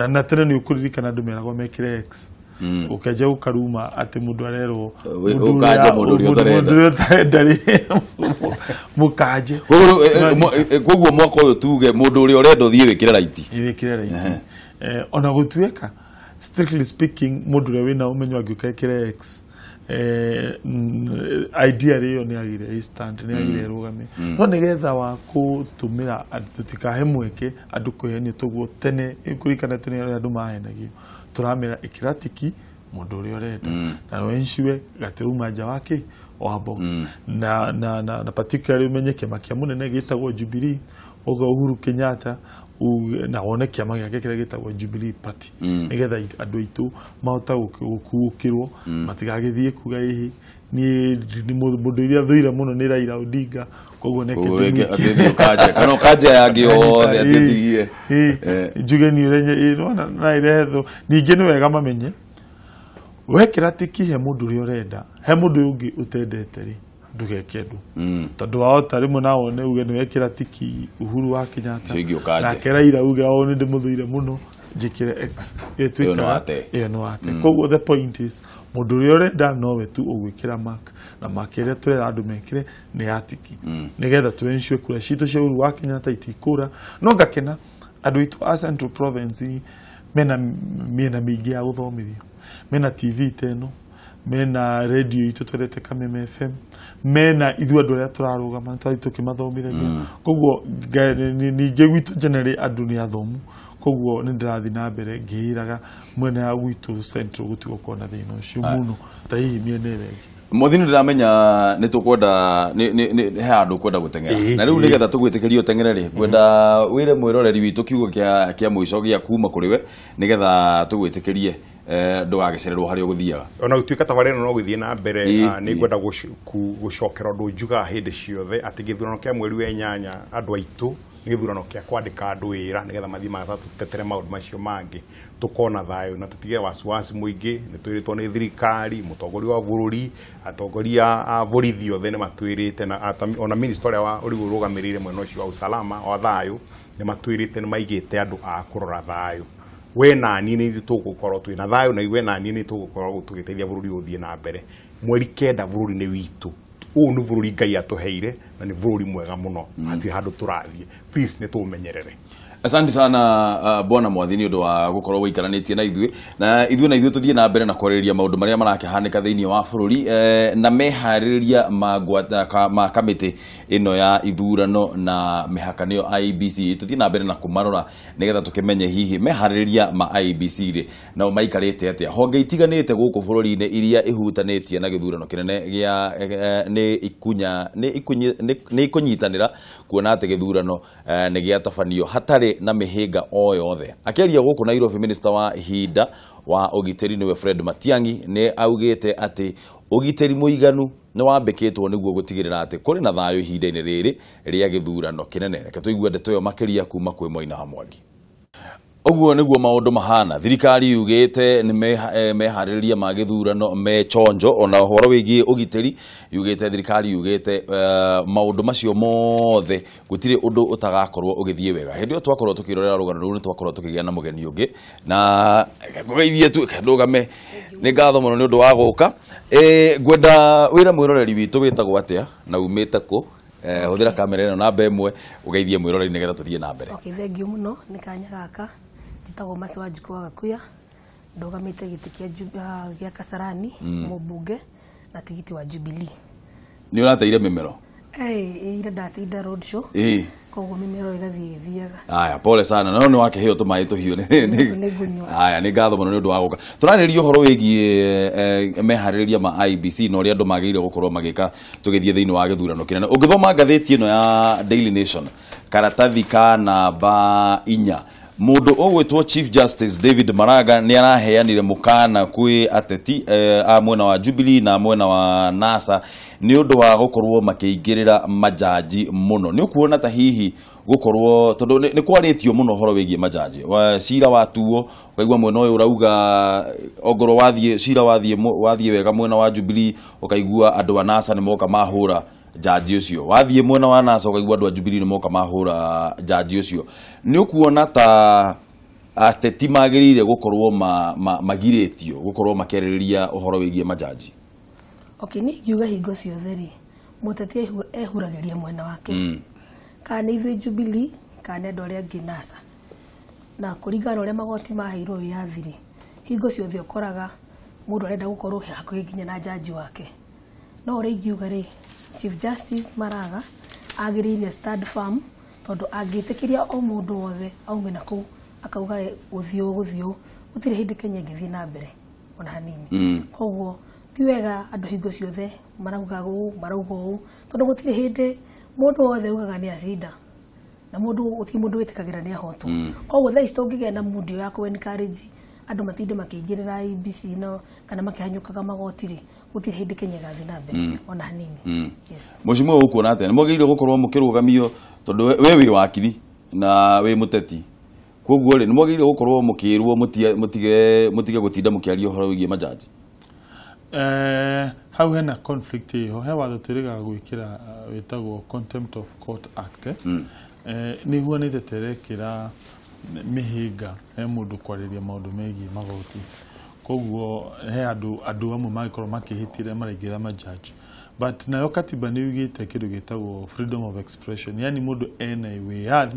na tene nä å kå ririkana andå meragwo mekä re x ukaja ukaruma ati mundu arerwo mundu uri utarenda ri mukaje koguo mwaka uyu tuge mundu uri urenda uthie wikire raiti ona gutuika strictly speaking mundu uri wina umenyo agiuka ikire x idea riyo ni agire instant ni agire rugame no nigetha wa kutumira tutikahe mweke andu kwehenia tuguo tene kurikana tene andu mahenagio turamera ikiratiki mundu uri urenda na wenshwe gatiruma nja wake wa box na particularly umenye kiama kia munene gitagwo Jubilee oga Uhuru Kenyatta na wone kiama gĩake kĩrĩa gĩtagwo Jubilee Party nigetha andũ aitũ mahota gũkuũkĩrwo matigagĩthiĩ kuga hihi ni mundu iria thuire muno ni Raila Odinga koguo neke kana kaje yake yothe atithigie njuge ni renye na iretho ningi ni wega mamenye wekira tiki he mundu uri urenda he mundu ungi utendete ri ndugeke ndu tondu wahota rimwe na wone uge ni wekira tiki Uhuru wa Kenyatta na Raila uge ni ndimuthuire muno njikire x etwika no ate koguo the point is mundu uri urenda nowe tu ugwikira mark na makire turera andu mekire ni atiki nigetha tuenshwe kura cito cia Uhuru wa Kenyatta itikura no ngakena andu itu a Central Province mena mingi ya guthomithio mena TV teno mena radio itu twendete Kameme FM mena ithu andu aria turarugama tukimathomithagia koguo ninge gwitu generally andu ni athomu koguo ni ndirathi na mbere ngihiraga mwena ya gwitu Central gutigo kuona thina ucio muno ta hihi miene wengi muthini ndiramenya ni tukwenda ni he andu kwenda gutengera na riu nigetha tugwitikirio tengere ri kwenda wire mwiroreri witu kiugo kia mwico gia kuma kuri we nigetha tugwitikirie ndugagicererwo hari uguthiaga ona gutuika tabareno no guthie na mbere ni ngwenda gucokera ndu njuga hindi ciothe ati githurano kia mweri wa nyanya andu aitu ni githurano kia kwandika andu wira nigetha mathii magatutetere maundu macio mangi tukona thayo na tutige wasiwasi muingi ni twiritwo ni thirikari mutongoria wa bururi atongoria a borithi othe ni matwirite na ona minister wa urigu rugamirire mwena ucio wa usalama wa thayo ni matwirite ni maigite andu a kurora thayo we na ni ni tugukorwo twina thayo na iwe na ni ni tugukorwo tugiteithia bururi uthie na mbere mweri kenda bururi ni witu ni bururi Ngai atuheire na ni bururi mwega muno ati handu turathie please ni tumenyerere. Asante sana bwana mwathini undu wa gukorwo wikaranitie na ithuĩ tuthie na mbere na kwarĩrĩria maundu maria marakihanĩka thĩinĩ wa bũrũri na meharĩrĩria ma kamĩtĩ ĩno ya ithurano na mĩhakanio IEBC tuthie na mbere na kumarora nigetha tukimenye hihi meharĩrĩria ma IEBC rĩ nao maikarĩte atĩa honge itiganĩte gũkũ bũrũri-inĩ iria ihutanĩtie na gĩthurano kĩnene gĩa nĩ ikunyitanĩra kuona atĩ gĩthurano nĩ gĩatabanio hatarĩ na mĩhĩnga o yothe akĩaria gũkũ Nairobi minister wa ihinda wa ũgitĩri niwe Fred Matiang'i nĩ augĩte atĩ ũgitĩri mũiganu nĩ wambĩkĩtwo nĩguo gũtigĩrĩra atĩ kũrĩ na thayũ ihinda-inĩ rĩrĩ rĩa gĩthurano kĩnene reke tũigue ndeto ĩyo makĩria kuma kwĩ Moina Hamwangi. Oguo niguo maundu mahana thirikari yugite ni meharĩrĩria ma gĩthurano me chonjo ona horo wĩgie ũgitĩri yugite thirikari yugite maundu macio mothe gutire undu utagakorwo ũgĩthie wega hindi yo twakorwo tukirorera rugano rũu ni twakorwo tukigĩa na mũgeni ũngĩ na ngugeithie tu ndũgame nĩ ngatho mũno nĩ ũndũ wa gũka ngwenda wĩra mwĩroreri witũ wĩtagwo atĩa na umĩte kũ hũthĩra kamera ĩno namba ĩmwe ũgeithie mwĩroreri nĩgetha tũthiĩ na mbere. Okay, thengiũ mũno nĩ kanya gaka njĩtagwo Mercy Wanjikũ wa Gakuya ndũgamĩte gĩtĩ gĩa Kasarani mũmbunge na tigiti wa Jubilee. Nĩ ũrateire mĩmero? Ira ndateire road show. koguo mĩmero ĩgathiĩ ĩthiaga. Aya, pole sana. No nĩ wakĩheo tũmaĩ tũhiũ aya nĩ ngatho mũno nĩ ũndũ wa gũka. Tũrarĩrĩria ũhoro wĩgiĩ meharĩrĩria ma IBC na ũrĩa andũ magĩrĩire gũkorwo magĩka tũgĩthiĩ thĩinĩ wa gĩthurano kĩnene. Ũngĩthoma ngathĩti ĩno ya Daily Nation karatathi ka namba 4 mundu ogwetwo Chief Justice David Maraga ni araheanire mukana kwi ateti a mwena wa Jubilee na mwena wa NASA ni undu wa gukorwo makiingirira majaji muno. Ni ukuona ta hihi gukorwo tondu ni kwaritio muno horo wigie majaji wa cira watuo ukaigwa mwena uyu urauga ogoro wathie cira wathie wega mwena wa Jubilee ukaigua andu wa NASA ni moka mahura jaji ucio wathie mwena wa NASA ukaigwa andu a Jubilee ni moka mahura jaji ucio. Ni ukuona ta ateti magirire gukorwo magiritio gukorwo makereriria uhoro wigie majaji. Okay, ni kiuga hingo ciothe ri muteti ehuragiria mwena wake kana ithui Jubilee kana andu aria angi NASA na kuringana uria magoti maheirwo wiathi ri hingo ciothe ukoraga mundu arenda gukorwo hakuhi nginya na jaji wake. No uria ingiuga ri Chief Justice Maraga agiriria stand firm tondu angitikiria o mundu wothe aume na kuu akauga guthio gutire hindi Kenya ngithii na mbere ona hanini. Koguo ti wega andu hingo ciothe marauga tondu gutire hindi mundu wothe ugaga ni acinda na mundu witikagira ni ahotwo. Koguo thaa ici tungigea na mundi ya ku encourage andu matinde makingirira IBC no kana makihanyukaga magoti ri gutire hindi Kenya gathi na mbere ona hanini. Yes. Mushimo ukuona atĩa nĩmwagĩrĩire gũkorwo mũkĩrũgamio tondu we wi wakiri na wi muteti. Koguo ri nĩmwagĩrĩire gũkorwo mũkĩrwo mutige gutinda mũkĩaria ũhoro wĩgiĩ majaji. Hau hena conflict iho he watho tũrĩga gwĩkĩra wĩtagwo Contempt of Court Act nĩguo nĩteterekĩra mĩhĩnga he mũndũ kwarĩria maũndũ megiĩ magoti. Koguo he andu amwe magĩkorwo makĩhĩtire maraingĩra majaji, but nayo katiba nĩ yugĩte kĩndũ gĩtagwo freedom of expression, yani mũndũ ena wĩyathi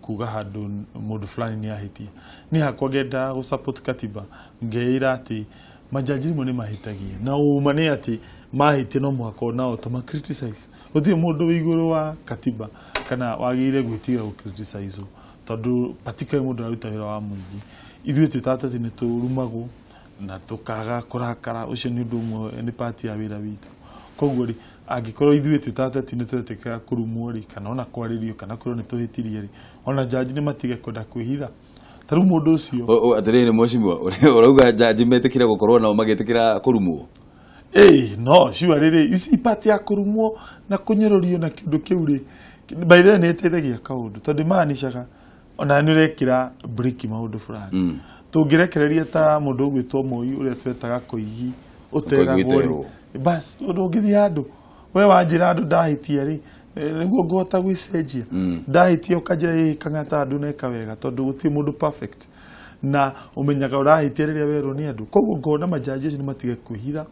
kuga handũ mũndũ fulani nĩ ahĩtia. Niĩ hakwa ngenda gũsupport katiba ngeĩra atĩ majaji rimwe nĩ mahĩtagia na uma nĩ atĩ mahĩtia no mũhaka onao tũma criticize. Gũtirĩ mũndũ wĩ igũrũ wa katiba kana wagĩrĩire gwĩtiga gũ-criticize tondu particularly mũndũ aruta wĩra wa mũingĩ. Ithuĩ tũtatati nĩ tũrumagwo na tukaga kurakara ucio ni undu umwe ni party ya wira witu. Koguo ri angikorwo ithuĩ tũtatati nĩ twetĩka kurumwo ri kana ona kwaririo kana kurwo nĩ tuhĩtirie ri ona jaji nĩ matige kwenda kwĩhitha. Taru mũndũ ũcio atirĩrĩ mwacimwa urauga jaji metĩkire gukorwo nao magĩtĩkĩra kurumwo. No ciwa rĩrĩ ici party ya kurumwo na kunyerorio na kĩndũ kĩu ri by the way nĩ ĩteithagia kaũndũ tondu maanishaga ona nĩ ũrekĩra break maũndũ fulani. Tũngĩrekereria ta mundu ũgwĩtwo Moi uria twetaga Koigi ũteragwo bas ndũngĩthii andũ we wanjĩra andũ ndahĩtia ri nĩguo ngũhota gwĩcenjia ndahĩtia ũkanjĩra kang'ata andũ neka wega tondu gũtirĩ mũndũ perfect na ũmenyaga ũrahĩtia rĩrĩa werwo nĩ andũ. Koguo ngona majaji acio nĩ matige kwĩhitha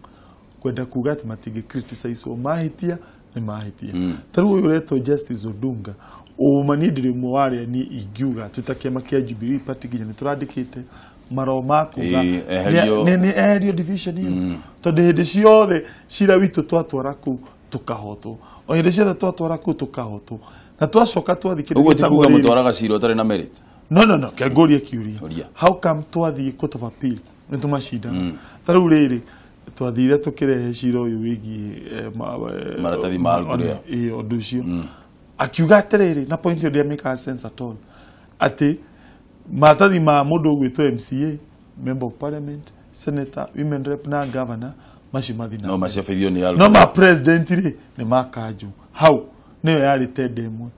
kwenda kuga atĩ matige criticize mahĩtia nĩ mahĩtia. Tarĩu ũyũ ũretwo Justice Odunga umani ndiri mwe wari ni ingiuga tutakiama kia Jubilee party nginya nitũrandĩkĩte marũa ma kuga ni eherio division iyo tondu hindi ciothe cira witũ twatwara ku tukahotwo o hindi ciothe twatwara ku tukahotwo na twacoka twathikĩrĩria ũguo tikuga mũtwaraga cira ũtarĩ na merit. No kĩangoria kiuria how come twathii court of appeal nĩtũmacinda. Tarĩu rĩrĩ twathire tũkĩrehe cira ũyũ wĩgiĩ maratathi ma ũndũ ũcio akiuga atĩrĩrĩ na point yo make sense at all ati maratathi ma mũndũ ũgwĩtwo MCA, member of parliament, senator, women rep na governor macimathi no macabithio ni no ma president ri ni makanju how niyo yarĩte ndemwe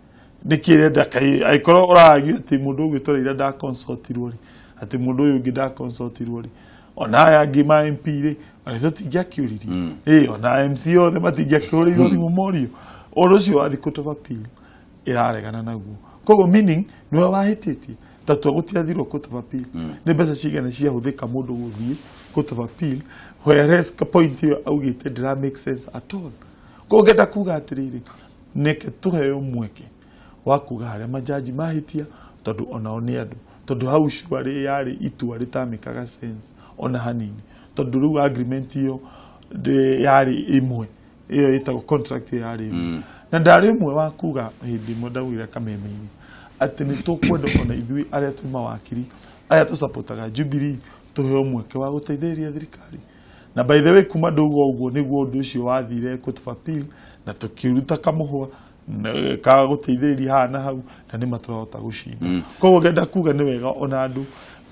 nikirenda kai aikorwo ũragio ati mũndũ ũgwĩtwo ira da consultirwo ri ati mũndũ ũyũ ũngĩ da consultirwo ri ona aya angĩ ma MP ri ona tũtingĩakĩũririe ona MCA othe matingĩakĩũririo thimũ morio ũndũ ũcio wathi court of appeal iraregana naguo. Koguo meaning niwe wahĩtĩtie tatu gũtiathirwo court of appeal nĩ mbeca cigana ciahũthĩka mũndũ gũthiĩ court of appeal whereas ka point ĩyo augĩte ndĩra make sense at all. Koguo ngenda kuga atĩrĩrĩ neke tũheo mweke wa kuga harĩa majaji mahĩtia tondu onao nĩ andũ tondu hau cuarĩ yarĩ itua rĩtamĩkaga sense ona hanini tondu rĩu agreement ĩyo yarĩ ĩmwe iyo ĩtagwo contract ya arĩmi na ndarĩ mwe wa kuga hĩndĩ ĩmwe ndaugire Kameme-inĩ atĩ nĩ tũkwenda ona ithuĩ arĩa tũrĩ mawakiri aya tũsapotaga Jubilee tũheo mweke wa gũteithĩrĩria thirikari na by the way kuma ndauga ũguo nĩguo ũndũ ũcio wathire court of appeal na tũkĩruta kamũhwa ka gũteithĩrĩria haha na hau na nĩ matũrahota gũcinda koguo ngenda kuga nĩ wega ona andũ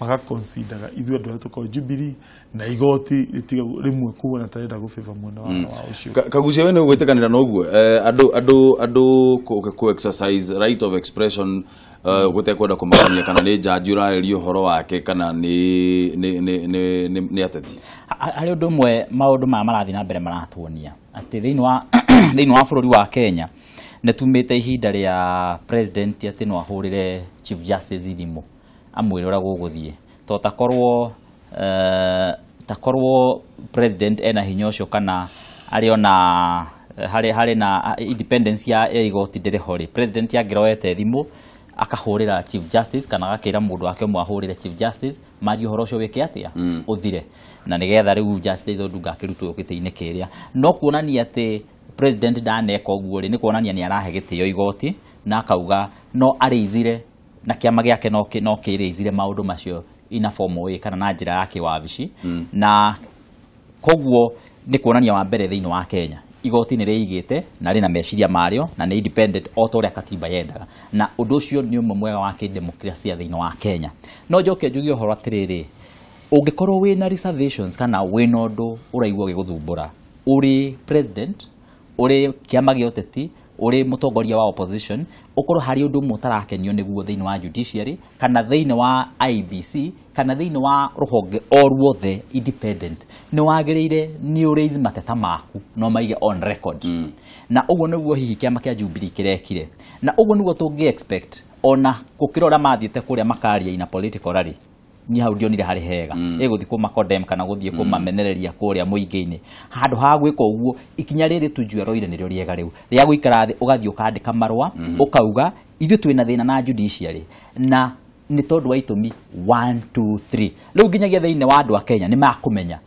magaconsidera ithuĩ andũ arĩa tũkoragwo Jubilee na igoti rĩtiga rĩmwe kuona tarenda gũbĩva mwena wa ũcio Kagucia we nĩ ũgwĩtĩkanĩra na ũguo andũ ku exercise right of expression gũtekwenda kũmakania kana nĩ jaji ũrarĩria ũhoro wake kana nĩ ateti harĩ ũndũ ũmwe maũndũ maya marathiĩ na mbere maratuonia atĩ thĩinĩ wa bũrũri wa Kenya nĩ tumĩte ihinda rĩa president atĩ no ahũrĩre chief justice thimũ amwĩre ũrĩa gũgũthiĩ to takorwo president ena hinya ũcio kana arĩ ona harĩ na independence ya igoti ndĩrĩ ho president angĩroete thimũ akahũrĩra chief justice kana agakĩra mũndũ wake ũmwe ahũrĩre chief justice mari ũhoro ũcio wĩke atĩa ũthire na nĩgetha rĩu justice Odunga akĩrutwo gĩtĩ-inĩ kĩrĩa no kuonania atĩ president ndaneka ũguo nĩ kuonania nĩ arahe gĩtĩo igoti na akauga no arĩizire na kĩama gĩake no kĩrĩizire maũndũ macio ina formal way kana na njĩra ya kĩwabici na koguo nĩ kuonania wa mbere thĩinĩ wa Kenya igoti nĩ rĩigĩte na rĩna meciria marĩo na nĩ independent o ta ũrĩa katiba yendaga na ũndũ ũcio nĩ ũmwe mwega wa kĩdemokrasia thĩinĩ wa Kenya no njoke njuge ũhoro atĩrĩrĩ ũngĩkorwo wĩna reservations kana wĩna ũndũ ũraigua gĩgũthumbũra ũrĩ president ũrĩ kĩama gĩa ũteti ũrĩ mũtongoria wa opposition ũkorwo harĩ ũndũ ũmwe ũtarakenio nĩguo thĩinĩ wa judiciary kana thĩinĩ wa IBC kana thĩinĩ wa rũhonge o ruothe independent nĩ wagĩrĩire nĩ ũraise mateta maku no maige on record na ũguo nĩguo hihi kĩama kĩa Jubilee kĩrekire na ũguo nĩguo tũngĩ expect ona gũkĩra ũrĩa mathiĩte kũrĩa makaria ina political rally ni hau ndionire harĩ hega gũthiĩ kũmakondem kana gũthiĩ kũmamenereria kũrĩa mũingĩ-inĩ handũ ha gwĩka ũguo ikinya rĩrĩ tujuĩroire nĩrĩo rĩega rĩu rĩa gũikara thĩ ũgathiĩ ũkandĩka marũa ũkauga ithuĩ twĩna thĩna na judiciary na nĩ tondũ wa itũmi 1 2 3 rĩu nginyagia thĩinĩ wa andũ a Kenya nĩ makũmenya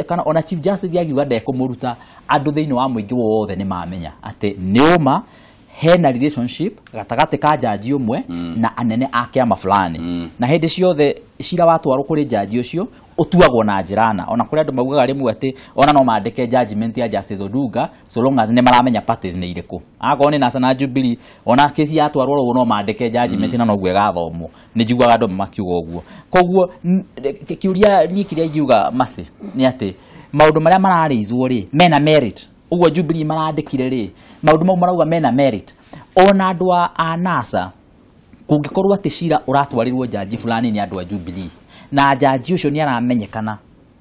kana ona chief justice yagiuga ndekũmũruta andũ thĩinĩ wa mũingĩ wothe nĩ mamenya atĩ nĩ ũma hena relationship gatagatĩ ka jaji ũmwe na anene a kĩama fulani na hĩndĩ ciothe cira watwarwo kũrĩ jaji ũcio ũtuagwo na njĩrana ona kũrĩ andũ maugaga rĩmwe atĩ ona no mandĩke judgment ya Justice Odunga so long as nĩ maramenya parties nĩ irĩkũ akorwo nĩ NASA na Jubilee ona kesi yatwarwo rũgo no mandĩke judgment na noguo ĩgathomwo nĩ njiguaga andũ makiuga ũguo koguo kĩũria niĩ kĩrĩa ingiuga Mercy nĩ atĩ maũndũ marĩa mararĩizwo rĩ mena merit ũguo Jubilee marandĩkire rĩ maũndũ mau marauga mena merit ona andũ a NASA kũngĩkorwo atĩ cira ũratwarirwo jaji fulani nĩ andũ a Jubilee na jaji ũcio nĩ aramenyekana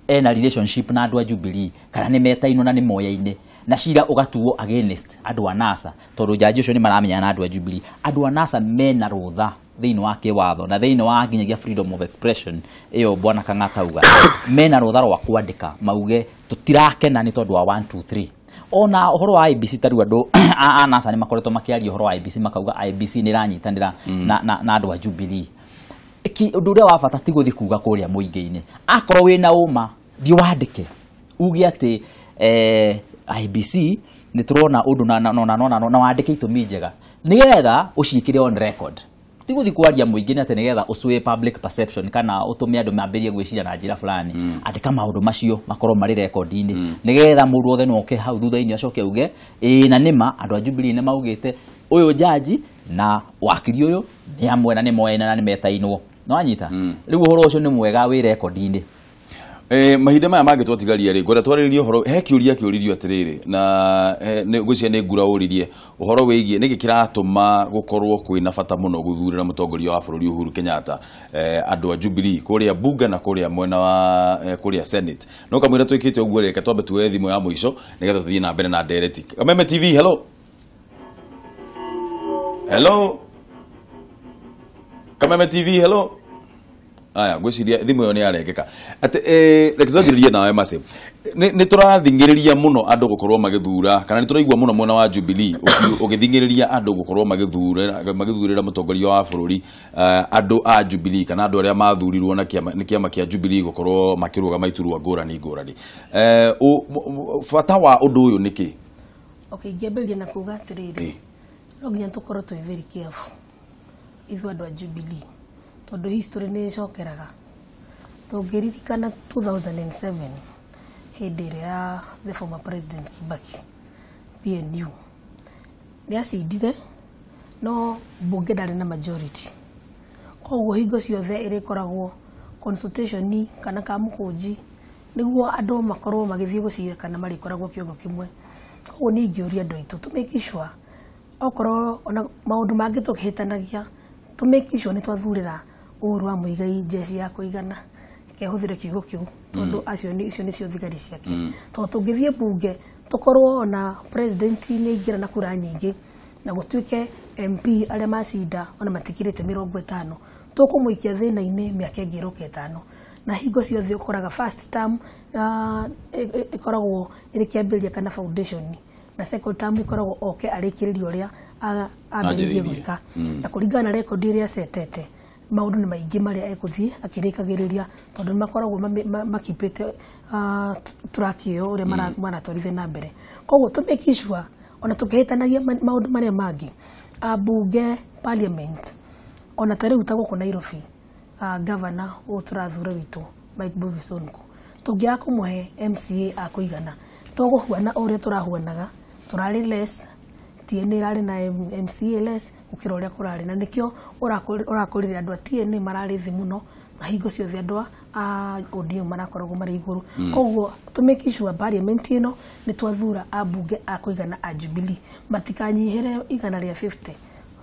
ena relationship na andũ a Jubilee kana nĩ metainwo na nĩ moya-inĩ na cira ũgatuo against andũ a NASA tondũ jaji ũcio nĩ maramenya na andũ a Jubilee andũ a NASA mena rũtha thĩinĩ wa kĩwatho na thĩinĩ wa nginyagia freedom of expression ĩyo bwana Kang'atauga mena rũtha rwa kwandĩka mauge tũtirakena nĩ tondũ wa 1 2 3 ona ũhoro wa IBC tarũ andũ a NASA nĩ makoretwo makĩaria ũhoro wa IBC makauga IBC nĩ iranyitanĩra na andũ a Jubilee ũndũ ũrĩa wa bata ti gũthiĩ kuga kũrĩa mũingĩ-inĩ akorwo wĩna ũma thiĩ wandĩke uge atĩ IBC nĩ tũrona ũndũ na wandĩke itũmi njega nĩgetha ũciĩkĩre on record ti gũthiĩ kwaria mũingĩ atĩ nĩgetha ũcũe public perception kana ũtũme andũ mambĩrĩrie gwĩciria na njĩra fulani andĩka maũndũ macio makorwo marĩ record-inĩ nĩgetha mũndũ wothe no oke hau thutha-inĩ acoke auge na nĩma andũ a Jubilee nĩ maugĩte ũyũ jaji na wakiri ũyũ nĩ amwe na nĩ moyaine na nĩ metainwo no anyita rĩu ũhoro ũcio nĩ mwega wĩ record-inĩ mahinda maya mangĩ twatigaria rĩ ngwenda twarĩrĩrie ũhoro he kĩũria kĩũririo atĩrĩrĩ na ngwĩciria nĩ ngura ũririe ũhoro wĩgiĩ nĩkĩ kĩratũma gũkorwo kwĩna bata mũno gũthurĩra mũtongoria wa bũrũri Uhuru Kenyatta andũ a Jubilee kũrĩa bunge na kũrĩa mwena wa kũrĩa Senate no kamwĩra twĩkĩte ũguo reke twambe tuoe thimũ ya mũico nĩgetha tũthiĩ na mbere na ndereti Kameme TV hello Kameme TV hello aya gwĩciria thimũ ĩyo nĩ yarengeka atĩ reke twanjĩrĩrie nawe Mercy nĩ tũrathingĩrĩria mũno andũ gũkorwo magĩthura kana nĩ tũraigua mũno mwena wa Jubilee ũgĩthingĩrĩria andũ gũkorwo magĩthurĩra mũtongoria wa bũrũri andũ a Jubilee kana andũ arĩa mathurirwo na kĩama kĩa Jubilee gũkorwo makĩrũgama iturwa ngũrani bata wa ũndũ ũyũ nĩkĩ Okay, ngĩambĩrĩria na kuga atĩrĩrĩ, no nginya tũkorwo twĩ very careful ithuĩ andũ a Jubilee, tondũ history nĩ ĩcokeraga. Tũngĩririkana 2007 hĩndĩ ĩrĩa ya the former president Kibaki PNU nĩ acindire, no mbunge ndarĩ na majority. Koguo hingo ciothe ĩrĩkoragwo consultation kana kamũkũnji nĩguo andũ makorwo magĩthiĩ gũcira kana marĩkoragwo kĩongo kĩmwe. Koguo nĩ ingĩũria andũ aitũ to make sure okorwo ona maũndũ mangĩ tũkĩhĩtanagia to make sure nĩ twathurĩra Uhuru wa Muigai jeshi ya kũigana kehũthĩre kiugo kĩu, tondũ icio nĩcio thigari ciake. Tondũ tũngĩthiĩ mbunge tũkorwo na president nĩ ingĩra na kura nyingĩ na gũtuĩke MP arĩa macinda ona matikirĩte 50 tũkũmũikia thĩna-inĩ mĩaka ĩngĩ ĩroka 5, na hingo ciothe ũkoraga first term ĩkoragwo ĩrĩ kĩambĩrĩria kana foundation, na second term ĩkoragwo oke arĩkĩrĩria ũrĩa ambĩrĩrie gwĩka, na kũringana na rekondi ĩrĩa acetete maũndũ nĩ maingĩ marĩa egũthiĩ akĩrĩkagĩrĩria, tondũ nĩ makoragwo makipĩte track ĩyo ũrĩa maratwarithia na mbere. Koguo to make sure ona tũkĩhĩtanagia maũndũ marĩa mangĩ ambunge parliament, ona ta rĩu ta gũkũ Nairobi governor ũtũrathura witũ Mike Mbuvi Sonko tũngĩaga kũmũhe MCA akũigana tũgũhuana ũrĩa tũrahuanaga, tũrarĩ less TNA rarĩ na MCA less gũkĩra ũrĩa kũrarĩ, na nĩkĩo ũrakũrire andũ a TNA mararĩ thĩ mũno na hingo ciothe andũ a ODM marakoragwo marĩ igũrũ. Koguo to make sure parliament ĩno nĩ twathura ambunge akũigana a Jubilee matikanyihĩre 150,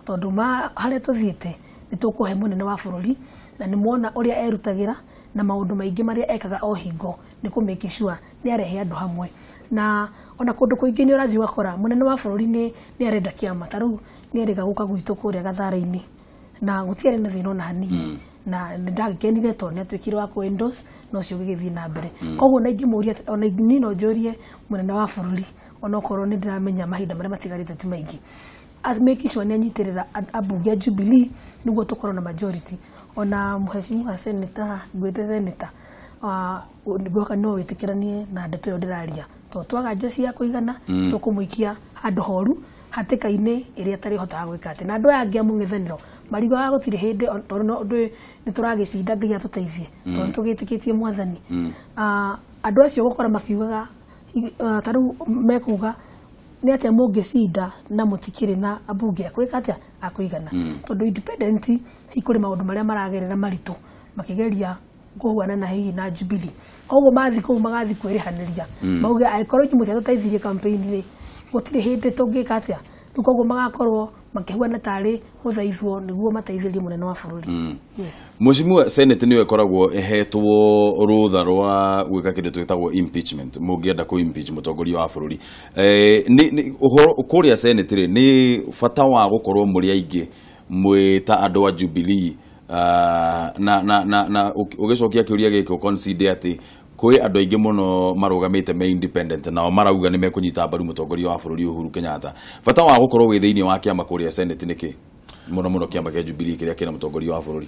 tondũ harĩa tũthiĩte nĩ tũkũhe mũnene wa bũrũri na nĩ muona ũrĩa erutagĩra na maũndũ maingĩ marĩa ekaga o hingo nĩ kũ make sure nĩ arehe andũ hamwe. Na ona kũndũ kũingĩ nĩ ũrathiĩ ũgakora mũnene wa bũrũri nĩ arenda kĩama, ta rĩu nĩ erĩga gũka gwitũ kũrĩa Gathara-inĩ na gũtiarĩ na thĩna ona hanini, na nĩ ndagĩkenire tondũ nĩ atuĩkire wa kũ-endorse na ũcio ũgĩgĩthiĩ na mbere. Koguo na ingĩmũria ona ingĩ no njũrie mũnene wa bũrũri ona okorwo nĩ ndĩramenya mahinda marĩa matigarĩte ti maingĩ, make sure nĩ anyitĩrĩra ambunge a Jubilee nĩguo tũkorwo na majority. Ona mheshimiwa senator gwĩte senator nĩguo no wĩtĩkĩranie na ndeto ĩyo ndĩraria, tondũ twaga jeshi ya kũigana tũkũmũikia handũ horu hatĩka-inĩ ĩrĩa tarĩ hotaga gwĩka atĩ, na andũ aya angĩ a mũng'ethanĩro marigaga gũtirĩ hĩndĩ, tondũ nĩ tũragĩcinda Ngai atũteithie tondũ tũgĩtĩkĩtie Mwathani. Andũ acio gũkora makiugaga ta rĩu mekuga nĩ atĩa mũngĩcinda na mũtikĩrĩ na ambunge akwĩka atĩa akũigana, tondũ independent kũrĩ maũndũ marĩa maragerera maritũ makĩgeria kũhuana na hihi na Jubilee. Koguo mathi kũu magathi kwĩrĩhanĩria mauge angĩkorwo inyuĩ mũtiatũteithirie campaign-inĩ gũtirĩ hĩndĩ tũngĩka atĩa. Rĩu koguo magakorwo makĩhuana tarĩ gũthaithwo nĩguo mateithĩrie mũnene wa bũrũri. Yes. Mheshimiwa Senate nĩyo ĩkoragwo ĩhetwo rũtha rwa gwĩka kĩndũ twĩtagwo impeachment, mũngĩenda kũ impeach mũtongoria wa bũrũri. Kũrĩa Senate rĩ nĩ bata wa gũkorwo mũrĩ aingĩ mwĩta andũ a Jubilee na ũgĩcokia kĩũria gĩkĩ ũconsider atĩ kwĩ andũ aingĩ mũno marũgamĩte me independent nao marauga nĩ mekũnyita mbaru mũtongoria wa bũrũri Uhuru Kenyatta. Bata wa gũkorwo wĩ thĩinĩ wa kĩama kũrĩa Senate nĩkĩ mũno kĩama kĩa Jubilee kĩrĩa kĩna mũtongoria wa bũrũri?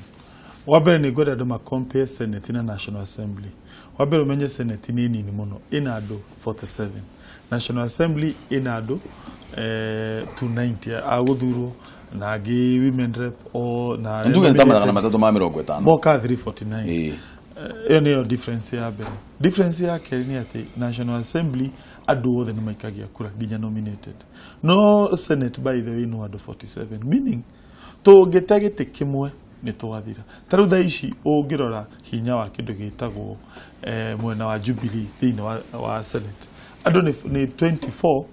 Wambere nĩ ngwenda andũ macompare Senate na National Assembly. Wambere ũmenye Senate nĩ nini mũno, ĩna andũ 47. National Assembly ĩna andũ 290 a gũthurwo na angĩ women rep o na njuge ntamara na matatu ma 50 moka 349. Iyo nĩyo difference ya mbere. Difference ya kerĩ nĩ atĩ National Assembly andũ othe nĩ maikagia kura nginya nominated. No Senate by the way no andũ 47, meaning tũngĩte gĩtĩ kĩmwe nĩ twathira. Ta rĩu thaa ici ũngĩrora hinya wa kĩndũ gĩtagwo mwena wa Jubilee thĩinĩ wa Senate andũ nĩ 24,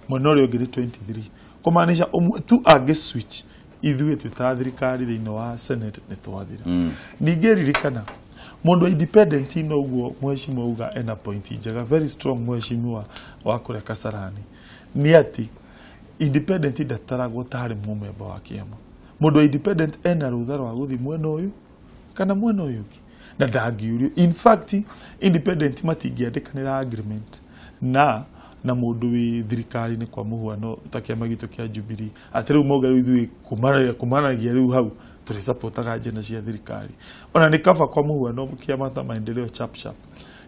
mwena ũrĩa ũngĩ nĩ 23, kũmaanisha ũmwe tu angĩ switch ithuĩ twĩta thirikari thĩinĩ wa Senate nĩ twathira. Ningĩ ririkana mũndũ independent no guo mheshimiwa uga ena point njega very strong mheshimiwa wa kũrĩa Kasarani nĩ atĩ independent ndataragwo tarĩ mũmemba wa kĩama. Mũndũ independent ena rũtha rwa gũthiĩ mwena ũyũ kana mwena ũyũ ũngĩ na ndangiũrio. In fact independent matingĩandĩkanĩra agreement na mũndũ wĩ thirikari-inĩ kwa mũhuano ta kĩama gitũ kĩa Jubilee atĩ rĩu mauga rĩu ithuĩ kumanagia rĩu hau tũrĩ supportaga agenda cia thirikari. Ona nĩ kaba kwa mũhuano kĩama ta maendeleo chap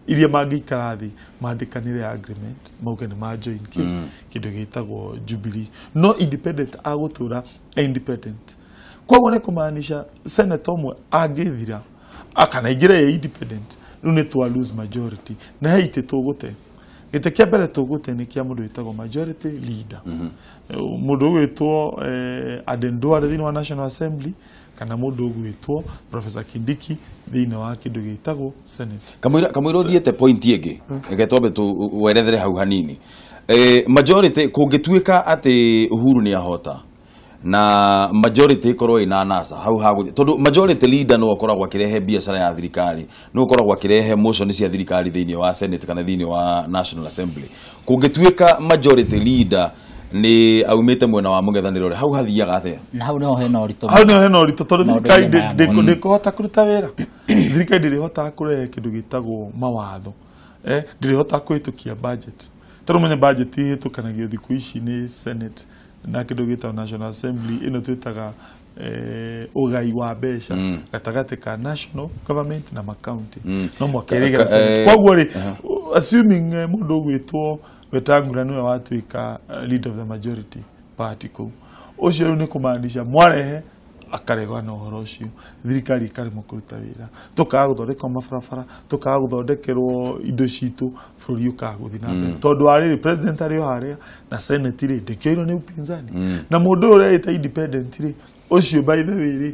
iria mangĩikara thĩ mandĩkanĩre agreement mauge nĩ ma join kĩndũ gĩtagwo Jubilee no independent agũtũra independent koguo nĩ kũmaanisha senator ũmwe angĩthira akanaingĩra independent rĩu nĩ twa lose majority na he itĩ tũgũte gĩtĩ kĩa mbere tũgũte nĩ kĩa mũndũ wĩtagwo majority leader mũndũ ũgwĩtwo Adenduare thĩinĩ wa National Assembly kana mũndũ ũgwĩtwo Professor Kindiki thĩinĩ wa kĩndũ gĩtagwo Senate. Kamũira ũthiĩte point ĩngĩ reke twambe tũwerethere hau hanini majority kũngĩtuĩka atĩ Uhuru nĩ ahota na majority ikorwo ina nasa hau haguthi tondu majority leader no akoragwo akirehe biacara ya thirikari no akoragwo akirehe motion cia thirikari thiini wa Senate kana thiini wa National Assembly kungituika majority leader ni aumite mwena wa mũngethanĩro hau hathiaga athia na hau no hena ũritũ tondu thirikari ndĩkũhota kũruta wĩra thirikari ndĩrĩhota kũrehe kĩndũ gĩtagwo mawatho ndĩrĩhota kũhĩtũkia budget tondu mwenye budget ĩhĩtũkanagio thikũ ici nĩ Senate na kĩndũ gĩtagwo National Assembly ĩno twĩtaga ũgai wa mbeca gatagatĩ ka national government na county no mwakerĩgĩra Senate koguo rĩ assuming mũndũ ũgwĩtwo Wetangula nĩwe watuĩka leader of the majority party kũu ũcio rĩu nĩ kũmaanisha mwarehe akaregwa na ũhoro ũcio thirikari ikaremwo kũruta wĩra tũkaga gũthondeka mabarabara tũkaga gũthondekerwo indo citũ bũrũri ũkaga gũthiĩ na mbere tondũ arĩ president arĩ o harĩa na senate rĩ ndĩkĩoirwo nĩ upinzani na mũndũ ũrĩa ĩta independent rĩ ũcio by the way rĩ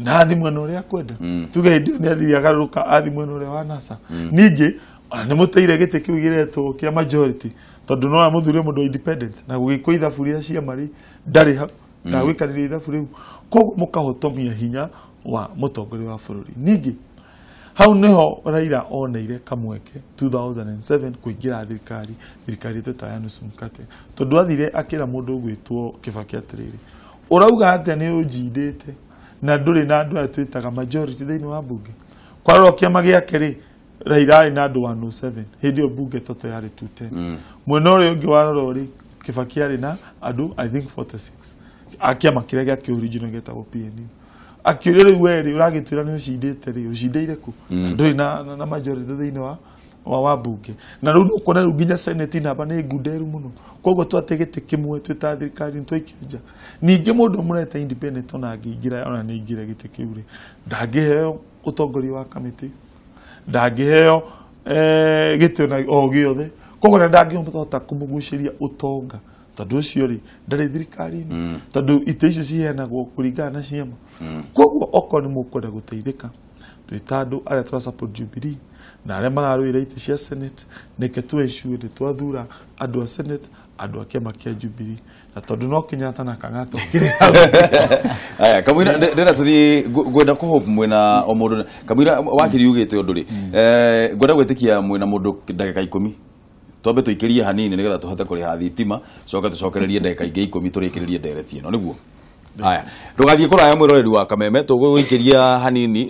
na athi mwena ũrĩa kwenda tuge hĩndĩ ĩyo nĩ athiri agarũrũka athi mwena ũrĩa wa NASA ningĩ nĩ mũteire gĩtĩ kĩu gĩretwo kĩa majority tondũ no amũthuure mũndũ independent na gũgĩkwo ithabu rĩrĩa cia marĩ ndarĩ hau na gwikarĩria ithabu rĩu koguo mũkahotomia hinya wa mũtongoria wa bũrũri ningĩ hau niho Raila oneire kamweke 2007 kũingĩra thirikari twĩtaga nusu mkate tondũ athire akĩra mũndũ ũgwĩtwo Kibaki atĩrĩrĩ ũrauga atĩa nĩ ũnjindĩte na ndũrĩ na andũ aya twĩtaga majority thĩinĩ wa bunge kwarora kĩama gĩake rĩ Raila arĩ na andũ 107 hĩndĩ ĩyo bunge toto yarĩ 210 mwena ũrĩa ũngĩ warora rĩ Kibaki arĩ na andũ I think 46 akiama kĩrĩa gĩake original gĩtagwo PNU akĩũria rĩu werĩ ũragĩtwĩra nĩ ũcindĩte rĩ ũcindĩire kũ ndũrĩ na majority thĩinĩ wa bunge na rĩu ũkona rĩu nginya senate namba nĩ ngunderu mũno koguo twate gĩtĩ kĩmwe twĩta thirikari twĩkĩnja ningĩ mũndũ mũreta independent ona angĩingĩra ona nĩ ingĩre gĩtĩ kĩu rĩ ndangĩheo ũtongoria wa kamĩtĩ ndangĩheo gĩtĩ o gĩothe koguo ndangĩhota kũmũgucĩria ũtonga tondũ ũcio rĩ ndarĩ thirikari-inĩ tondũ itĩ icio ciheanagwo kũringana na ciama koguo okorwo nĩ mũkwenda gũteithĩka twĩta andũ arĩa tũra support Jubilee na arĩa mararũĩra itĩ cia Senate nĩke twĩcue nĩ twathura andũ a Senate andũ a kĩama kĩa Jubilee na tondũ no Kenyatta na Kang'ata aya kamwira ndĩra tũthiĩ ngwenda kũhope mwena o mũndũ kamwira wakiri ugĩte ũndũ rĩ ngwenda gwĩtĩkia mwena mũndũ ndagĩka 10 twambe tũikĩrie hanini nĩgetha tũhote kũrĩha thitima coka tũcokererie ndagĩka ingĩ 10 tũrĩkĩrĩrie ndereti ĩno nĩguo aya ndũgathiĩ kũraya mwĩroreri wa Kameme tũgũgĩikĩria hanini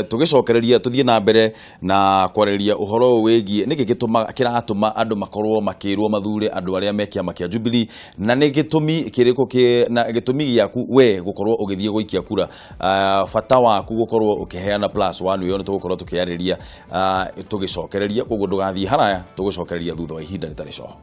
tũgĩcokereria tũthiĩ na mbere na kwarĩria ũhoro wĩgiĩ nĩkĩ kĩratũma andũ makorwo makĩrwo mathure andũ arĩa me kĩama kĩa Jubilee na nĩ gĩtũmi kĩrĩkũ na gĩtũmi gĩaku we gũkorwo ũgĩthiĩ gũikia kura bata waku gũkorwo ũkĩheana +1 ũyũ nĩ tũgũkorwo tũkĩarĩria tũgĩcokereria koguo ndũgathiĩ haraya tũgũcokereria thutha wa ihinda rĩtarĩ coho.